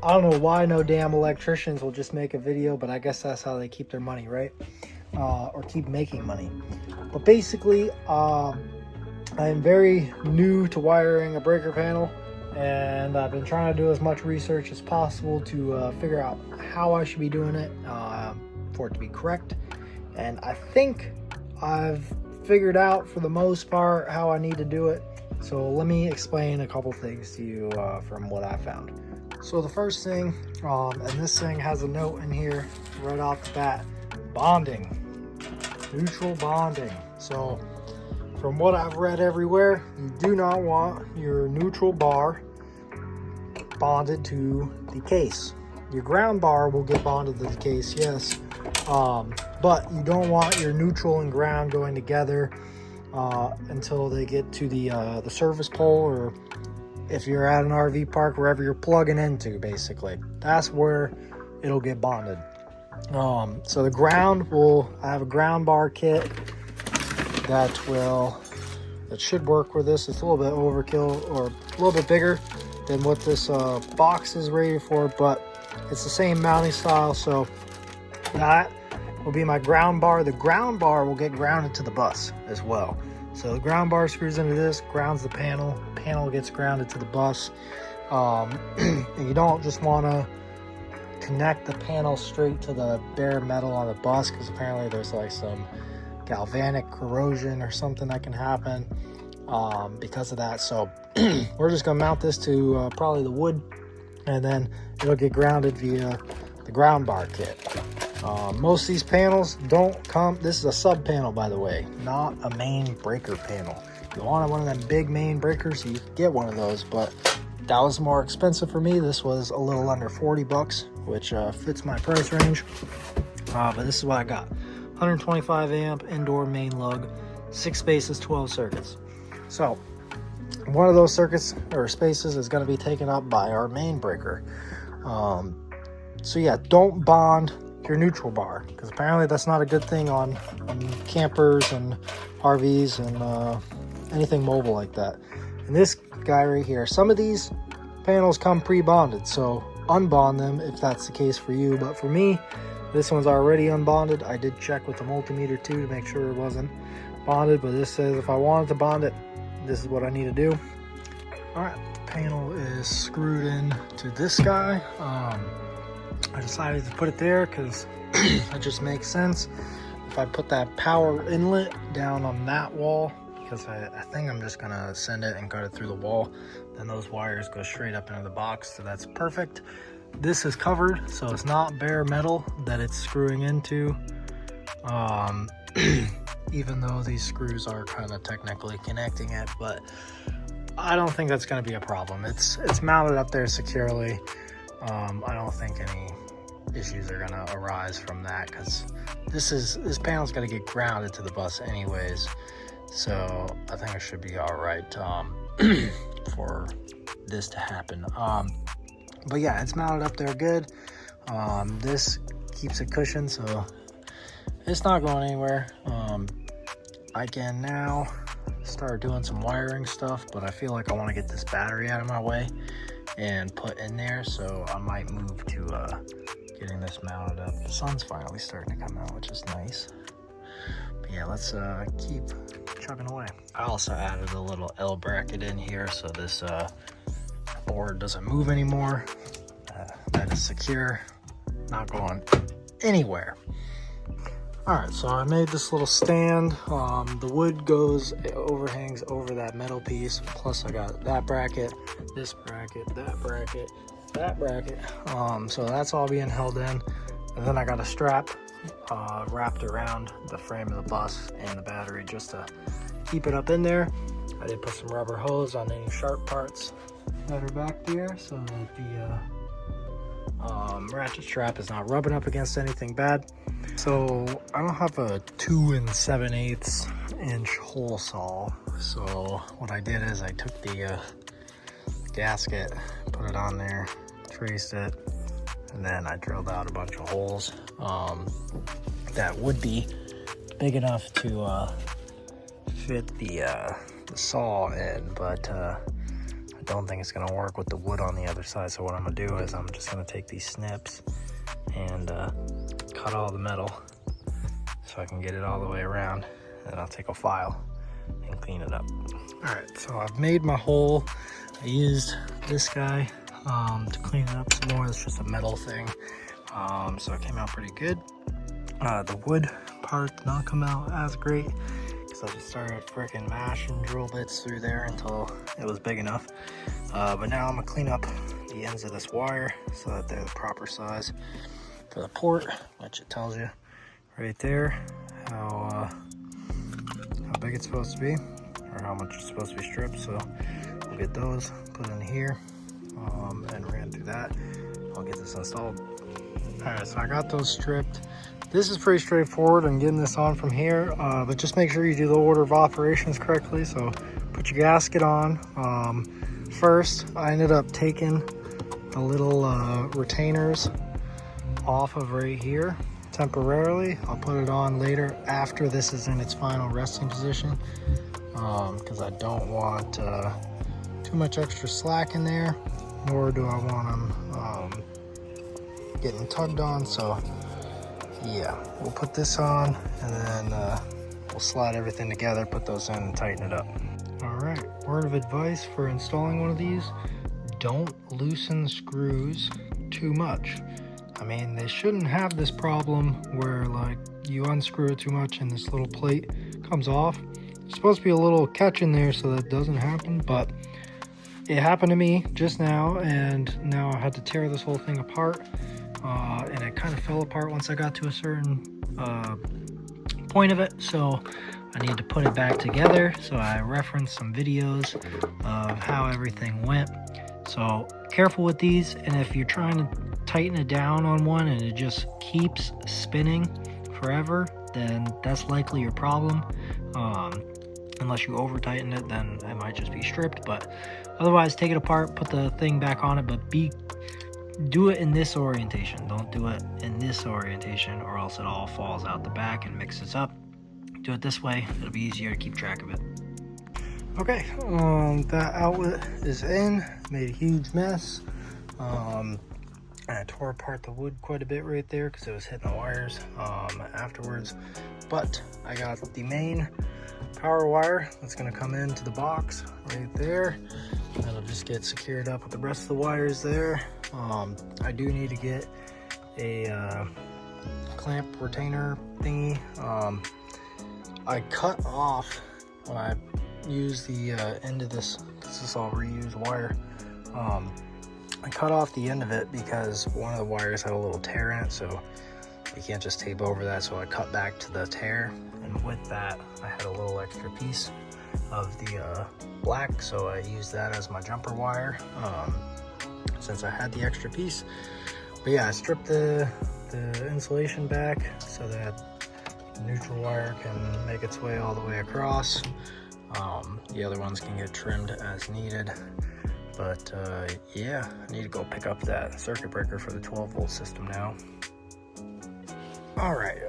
I don't know why no damn electricians will just make a video, but I guess that's how they keep their money, right? Or keep making money. But basically, I am very new to wiring a breaker panel, and I've been trying to do as much research as possible to figure out how I should be doing it for it to be correct. And I think I've figured out for the most part how I need to do it. So let me explain a couple things to you from what I found. So the first thing, and this thing has a note in here right off the bat: bonding, neutral bonding. So from what I've read everywhere, you do not want your neutral bar bonded to the case. Your ground bar will get bonded to the case, yes, but you don't want your neutral and ground going together until they get to the service pole, or if you're at an RV park, wherever you're plugging into, basically. That's where it'll get bonded. So the ground I have a ground bar kit that should work with this. It's a little bit overkill, or a little bit bigger than what this box is rated for, but it's the same mounting style, so that will be my ground bar. The ground bar will get grounded to the bus as well. So the ground bar screws into this, grounds the panel, panel gets grounded to the bus. And you don't just want to connect the panel straight to the bare metal on the bus, because apparently there's like some galvanic corrosion or something that can happen because of that. So we're just gonna mount this to probably the wood, and then it'll get grounded via the ground bar kit. Most of these panels don't come, this is a sub panel by the way, not a main breaker panel. If you wanted one of them big main breakers, you could get one of those, but that was more expensive for me. This was a little under 40 bucks, which fits my price range. But this is what I got. 125 amp indoor main lug, 6 spaces, 12 circuits. So one of those circuits or spaces is going to be taken up by our main breaker. So yeah, don't bond your neutral bar, because apparently that's not a good thing on campers and RVs and anything mobile like that. And this guy right here, some of these panels come pre-bonded, so unbond them if that's the case for you. But for me, this one's already unbonded. I did check with the multimeter too to make sure it wasn't bonded, but this says if I wanted to bond it, this is what I need to do. All right, the panel is screwed in to this guy. I decided to put it there because it just makes sense. If I put that power inlet down on that wall, because I think I'm just gonna send it and cut it through the wall, then those wires go straight up into the box, so that's perfect. This is covered, so it's not bare metal that it's screwing into, even though these screws are kind of technically connecting it, but I don't think that's going to be a problem. It's mounted up there securely. I don't think any issues are going to arise from that, because this panel's got to get grounded to the bus anyways, so I think it should be all right for this to happen. But yeah, it's mounted up there good. This keeps it cushioned, so it's not going anywhere. I can now start doing some wiring stuff, but I feel like I want to get this battery out of my way and put in there, so I might move to getting this mounted up. The sun's finally starting to come out, which is nice. But yeah, let's keep chugging away. I also added a little L bracket in here, so this board doesn't move anymore. That is secure, not going anywhere. All right, so I made this little stand. The wood overhangs over that metal piece. Plus I got that bracket, this bracket, that bracket, that bracket. So that's all being held in. And then I got a strap wrapped around the frame of the bus and the battery just to keep it up in there. I did put some rubber hose on any sharp parts that are back there, so that the ratchet strap is not rubbing up against anything bad. So I don't have a 2 7/8 inch hole saw, so what I did is I took the gasket, put it on there, traced it, and then I drilled out a bunch of holes that would be big enough to fit the saw in, but I don't think it's gonna work with the wood on the other side. So what I'm gonna do is I'm just gonna take these snips and cut all the metal so I can get it all the way around, and I'll take a file and clean it up. All right, so I've made my hole. I used this guy to clean it up some more. It's just a metal thing, so it came out pretty good. The wood part did not come out as great, so I just started freaking mashing drill bits through there until it was big enough. But now I'm gonna clean up the ends of this wire so that they're the proper size for the port, which it tells you right there how big it's supposed to be, or how much it's supposed to be stripped. So we'll get those put in here and ran through that. I'll get this installed. All right, so I got those stripped. This is pretty straightforward in getting this on from here, but just make sure you do the order of operations correctly. So put your gasket on. First, I ended up taking the little retainers off of right here temporarily. I'll put it on later after this is in its final resting position, because I don't want too much extra slack in there, nor do I want them getting tugged on. So yeah, we'll put this on, and then we'll slide everything together, put those in, and tighten it up. All right, word of advice for installing one of these: don't loosen screws too much. I mean, they shouldn't have this problem where like you unscrew it too much and this little plate comes off. There's supposed to be a little catch in there so that doesn't happen, but it happened to me just now, and now I had to tear this whole thing apart and it kind of fell apart once I got to a certain point of it, so I need to put it back together. So I referenced some videos of how everything went. So careful with these, and if you're trying to tighten it down on one and it just keeps spinning forever, then that's likely your problem. Unless you over tighten it, then it might just be stripped. But otherwise, take it apart, put the thing back on it, but do it in this orientation. Don't do it in this orientation, or else it all falls out the back and mixes up. Do it this way, it'll be easier to keep track of it. Okay, that outlet is in. Made a huge mess. I tore apart the wood quite a bit right there because it was hitting the wires afterwards. But I got the main power wire that's going to come into the box right there. That'll just get secured up with the rest of the wires there. I do need to get a clamp retainer thingy. I cut off when I use the end of this, because this is all reused wire. I cut off the end of it because one of the wires had a little tear in it, so you can't just tape over that, so I cut back to the tear, and with that I had a little extra piece of the black, so I used that as my jumper wire since I had the extra piece. But yeah, I stripped the insulation back so that the neutral wire can make its way all the way across. The other ones can get trimmed as needed. But yeah, I need to go pick up that circuit breaker for the 12-volt system now. Alright,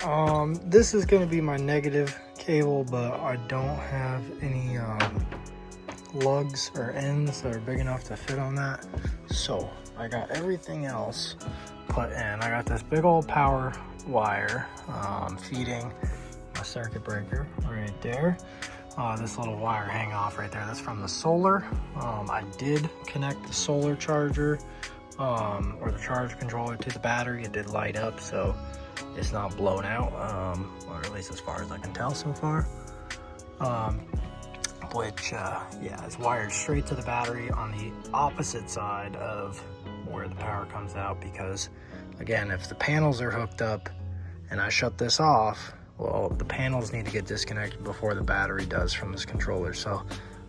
this is going to be my negative cable, but I don't have any lugs or ends that are big enough to fit on that. So I got everything else put in. I got this big old power wire feeding my circuit breaker right there. This little wire hang off right there, that's from the solar. I did connect the solar charger or the charge controller to the battery. It did light up, so it's not blown out, or at least as far as I can tell so far. Which yeah, is wired straight to the battery on the opposite side of where the power comes out, because again, if the panels are hooked up and I shut this off, well, the panels need to get disconnected before the battery does from this controller. So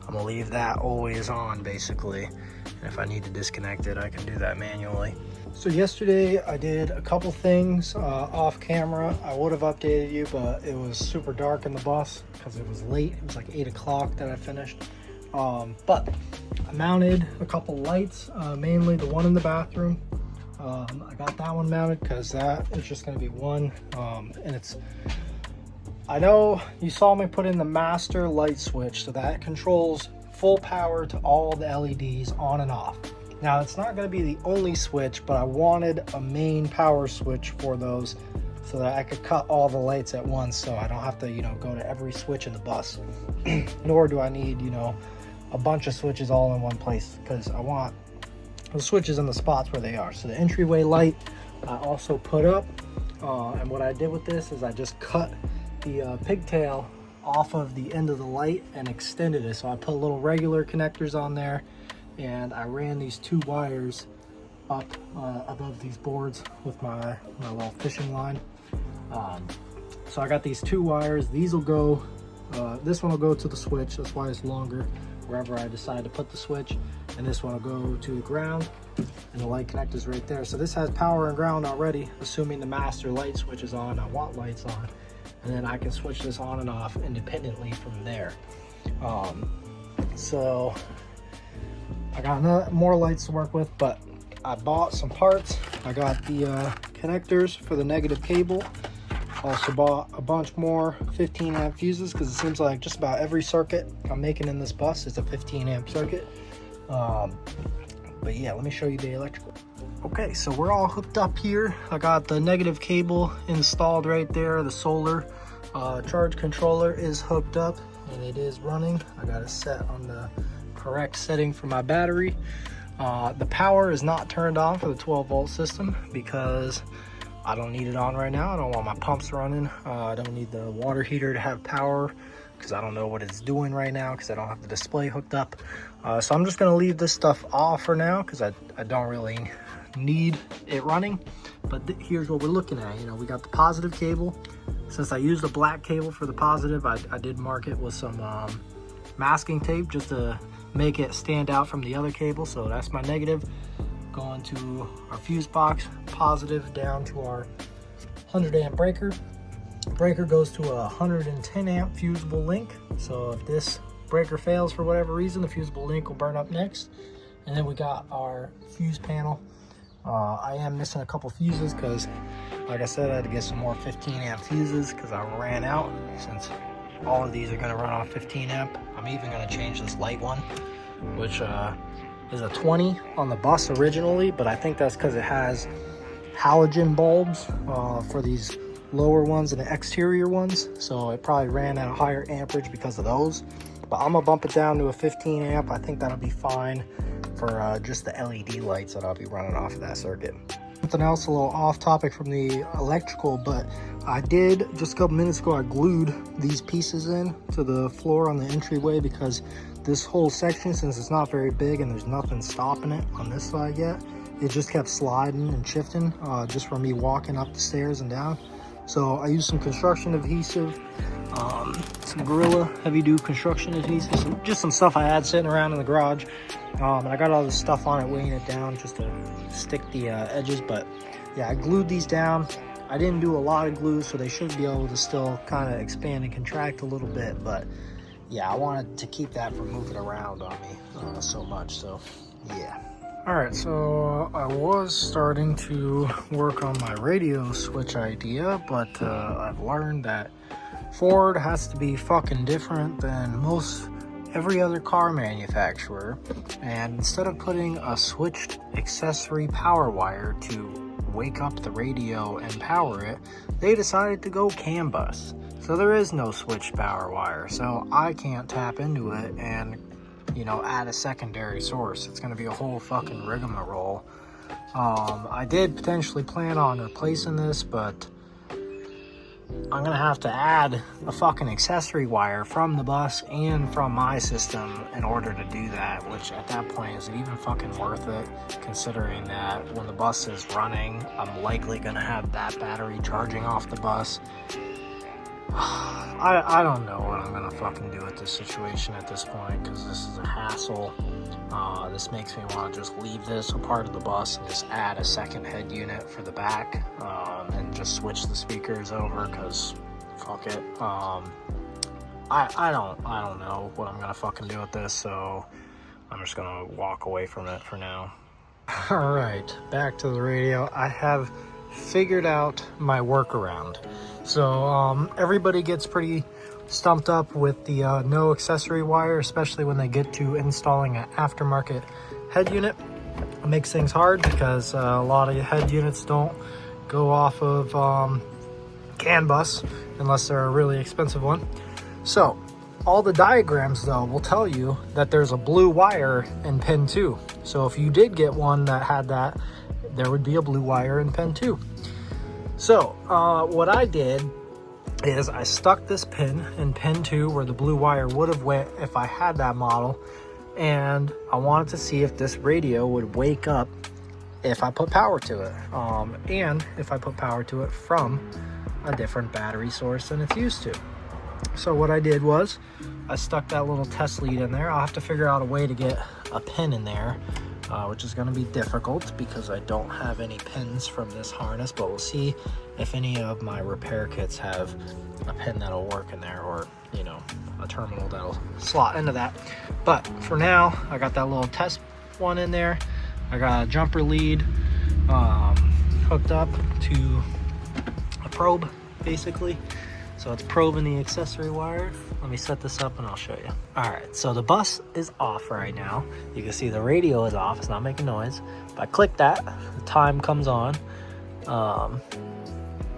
I'm gonna leave that always on basically, and if I need to disconnect it, I can do that manually. So yesterday I did a couple things off camera. I would have updated you, but it was super dark in the bus because it was late. It was like 8 o'clock that I finished. But I mounted a couple lights, mainly the one in the bathroom. I got that one mounted because that is just going to be one, and it's, I know you saw me put in the master light switch, so that controls full power to all the LEDs on and off. Now it's not going to be the only switch, but I wanted a main power switch for those so that I could cut all the lights at once, so I don't have to, you know, go to every switch in the bus. Nor do I need, you know, a bunch of switches all in one place, because I want the switches in the spots where they are. So the entryway light I also put up, and what I did with this is I just cut the pigtail off of the end of the light and extended it. So I put little regular connectors on there, and I ran these two wires up above these boards with my little fishing line. So I got these two wires. These will go, this one will go to the switch, that's why it's longer, wherever I decide to put the switch, and this one will go to the ground, and the light connector's right there. So this has power and ground already, assuming the master light switch is on. I want lights on, and then I can switch this on and off independently from there. So I got more lights to work with, but I bought some parts. I got the connectors for the negative cable. Also bought a bunch more 15 amp fuses, because it seems like just about every circuit I'm making in this bus is a 15 amp circuit. But yeah, let me show you the electrical. Okay, so we're all hooked up here. I got the negative cable installed right there. The solar charge controller is hooked up and it is running. I got it set on the correct setting for my battery. The power is not turned on for the 12-volt system because I don't need it on right now. I don't want my pumps running. I don't need the water heater to have power because I don't know what it's doing right now because I don't have the display hooked up. So I'm just going to leave this stuff off for now because I don't really need it running. But here's what we're looking at. You know, we got the positive cable. Since I used a black cable for the positive, I did mark it with some masking tape just to make it stand out from the other cable. So that's my negative going to our fuse box, positive down to our 100 amp breaker. Breaker goes to a 110 amp fusible link. So if this breaker fails for whatever reason, the fusible link will burn up next. And then we got our fuse panel. I am missing a couple fuses because, like I said, I had to get some more 15 amp fuses because I ran out. Since all of these are going to run on 15 amp, I'm even going to change this light one, which is a 20 on the bus originally, but I think that's because it has halogen bulbs for these lower ones and the exterior ones, so it probably ran at a higher amperage because of those. But I'm gonna bump it down to a 15 amp. I think that'll be fine for just the LED lights that I'll be running off of that circuit. Something else a little off topic from the electrical, but I did just a couple minutes ago, I glued these pieces in to the floor on the entryway because this whole section, since it's not very big and there's nothing stopping it on this side yet, it just kept sliding and shifting just from me walking up the stairs and down. So I used some construction adhesive, some Gorilla Heavy Duty construction adhesive, just some stuff I had sitting around in the garage. And I got all this stuff on it, weighing it down just to stick the edges. But yeah, I glued these down. I didn't do a lot of glue, so they should be able to still kind of expand and contract a little bit. But yeah, I wanted to keep that from moving around on me so much. So yeah. All right, so I was starting to work on my radio switch idea, but I've learned that Ford has to be fucking different than every other car manufacturer. And instead of putting a switched accessory power wire to wake up the radio and power it, they decided to go CAN bus. So there is no switched power wire, so I can't tap into it and, you know, add a secondary source. It's going to be a whole fucking rigmarole. I did potentially plan on replacing this, but I'm going to have to add a fucking accessory wire from the bus and from my system in order to do that, which at that point, is it even fucking worth it, considering that when the bus is running, I'm likely going to have that battery charging off the bus. I don't know what I'm gonna fucking do with this situation at this point, because this is a hassle. This makes me want to just leave this a part of the bus and just add a second head unit for the back, and just switch the speakers over, because fuck it. I don't know what I'm gonna fucking do with this, so I'm just gonna walk away from it for now. All right, back to the radio. I have figured out my workaround. So everybody gets pretty stumped up with the no accessory wire, especially when they get to installing an aftermarket head unit. It makes things hard because a lot of head units don't go off of CAN bus unless they're a really expensive one. So all the diagrams though will tell you that there's a blue wire in pin 2. So if you did get one that had that, there would be a blue wire in pin 2. So what I did is I stuck this pin in pin 2 where the blue wire would have went if I had that model, and I wanted to see if this radio would wake up if I put power to it, and if I put power to it from a different battery source than it's used to. So what I did was I stuck that little test lead in there. I'll have to figure out a way to get a pin in there, which is going to be difficult because I don't have any pins from this harness, but we'll see if any of my repair kits have a pin that'll work in there, or, you know, a terminal that'll slot into that. But for now, I got that little test one in there. I got a jumper lead hooked up to a probe, basically. So it's probing the accessory wire. Let me set this up and I'll show you. All right, so the bus is off right now. You can see the radio is off, it's not making noise. If I click that, the time comes on,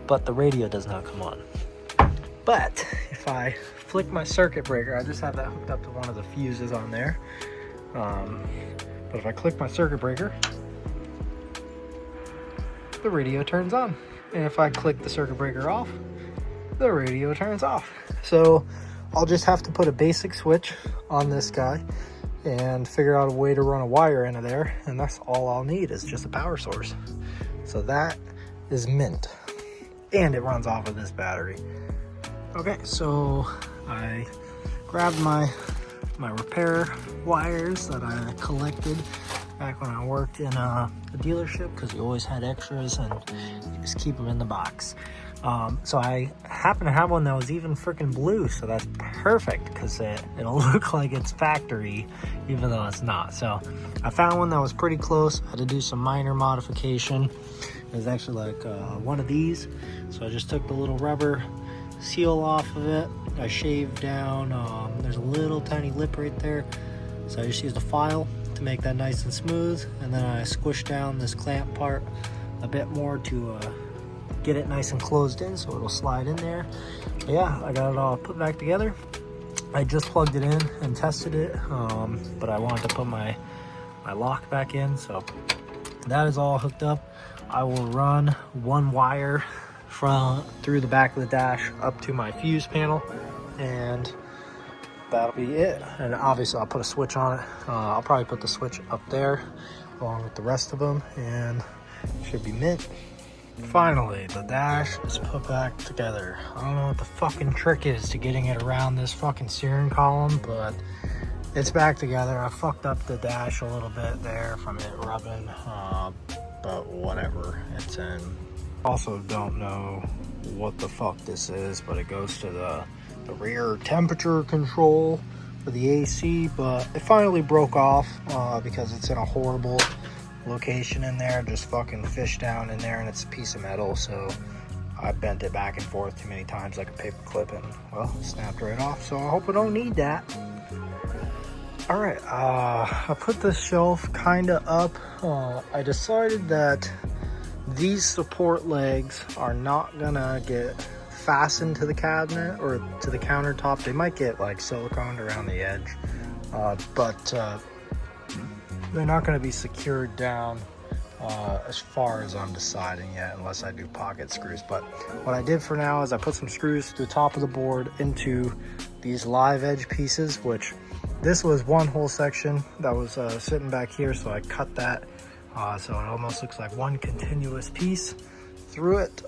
but the radio does not come on. But if I flick my circuit breaker, I just have that hooked up to one of the fuses on there. But if I click my circuit breaker, the radio turns on. And if I click the circuit breaker off, the radio turns off. So I'll just have to put a basic switch on this guy, and figure out a way to run a wire into there, and that's all I'll need is just a power source. So that is mint, and it runs off of this battery. Okay, so I grabbed my repair wires that I collected back when I worked in a dealership, because we always had extras and you just keep them in the box. So I happen to have one that was even freaking blue, so that's perfect because it'll look like it's factory even though it's not. So I found one that was pretty close. I had to do some minor modification. It was actually like one of these, so I just took the little rubber seal off of it. I shaved down, there's a little tiny lip right there, so I just used a file to make that nice and smooth, and then I squished down this clamp part a bit more to get it nice and closed in so it'll slide in there. But yeah, I got it all put back together. I just plugged it in and tested it, but I wanted to put my lock back in, so that is all hooked up. I will run one wire through the back of the dash up to my fuse panel, and that'll be it. And obviously I'll put a switch on it. I'll probably put the switch up there along with the rest of them, and it should be mint. Finally, the dash is put back together. I don't know what the fucking trick is to getting it around this fucking steering column, but it's back together. I fucked up the dash a little bit there from it rubbing, but whatever, it's in. Also don't know what the fuck this is, but it goes to the rear temperature control for the AC, but it finally broke off because it's in a horrible location in there, just fucking fish down in there, and it's a piece of metal, so I bent it back and forth too many times like a paper clip, and well, snapped right off. So I hope I don't need that. All right, I put the shelf kind of up. I decided that these support legs are not gonna get fastened to the cabinet or to the countertop. They might get like siliconed around the edge, but they're not going to be secured down as far as I'm deciding yet, unless I do pocket screws. But what I did for now is I put some screws to the top of the board into these live edge pieces, which this was one whole section that was sitting back here, so I cut that so it almost looks like one continuous piece through it,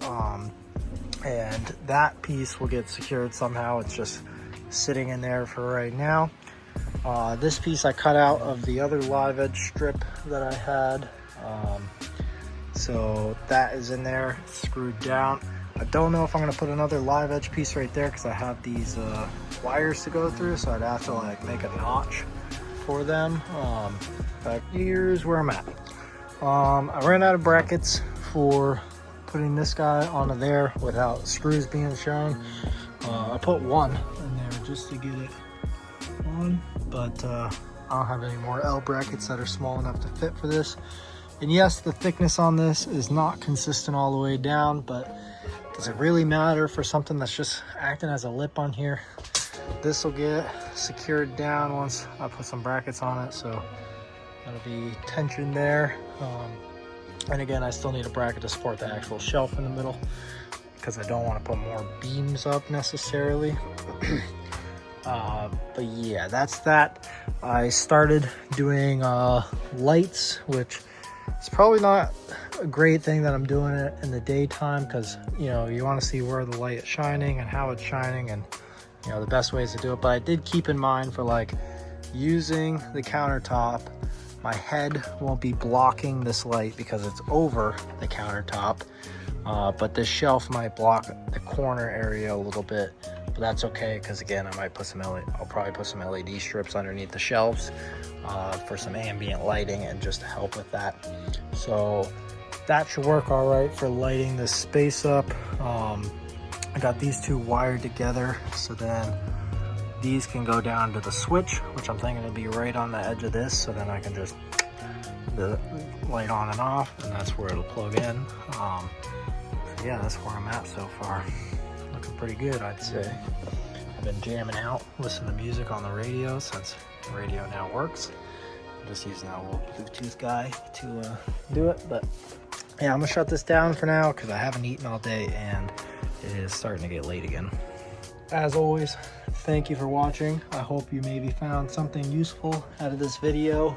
and that piece will get secured somehow. It's just sitting in there for right now. This piece I cut out of the other live edge strip that I had, so that is in there, screwed down. I don't know if I'm gonna put another live edge piece right there because I have these wires to go through, so I'd have to like make a notch for them. But here's where I'm at. I ran out of brackets for putting this guy onto there without screws being shown. I put one in there just to get it on, but I don't have any more L brackets that are small enough to fit for this. And yes, the thickness on this is not consistent all the way down, but does it really matter for something that's just acting as a lip on here? This will get secured down once I put some brackets on it, so that'll be tension there. And again, I still need a bracket to support the actual shelf in the middle because I don't want to put more beams up necessarily. But yeah, that's that. I started doing lights, which is probably not a great thing that I'm doing it in the daytime, because you know, you want to see where the light is shining and how it's shining, and you know, the best ways to do it. But I did keep in mind for like using the countertop, my head won't be blocking this light because it's over the countertop, but this shelf might block the corner area a little bit. But that's okay, because again, I'll probably put some LED strips underneath the shelves for some ambient lighting and just to help with that. So that should work all right for lighting this space up. I got these two wired together, so then these can go down to the switch, which I'm thinking will be right on the edge of this, so then I can just the light on and off, and that's where it'll plug in. So yeah, that's where I'm at so far. Looking pretty good, I'd say. I've been jamming out, listening to music on the radio since the radio now works. I'm just using that little Bluetooth guy to do it. But yeah, I'm gonna shut this down for now because I haven't eaten all day and it is starting to get late again. as always, thank you for watching. I hope you maybe found something useful out of this video.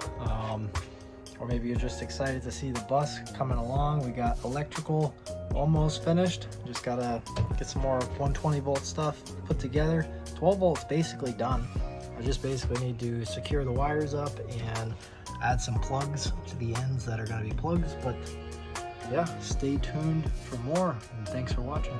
Or maybe you're just excited to see the bus coming along. We got electrical almost finished. Just gotta get some more 120 volt stuff put together. 12 volts basically done. I just basically need to secure the wires up and add some plugs to the ends that are gonna be plugs. But yeah, stay tuned for more, and thanks for watching.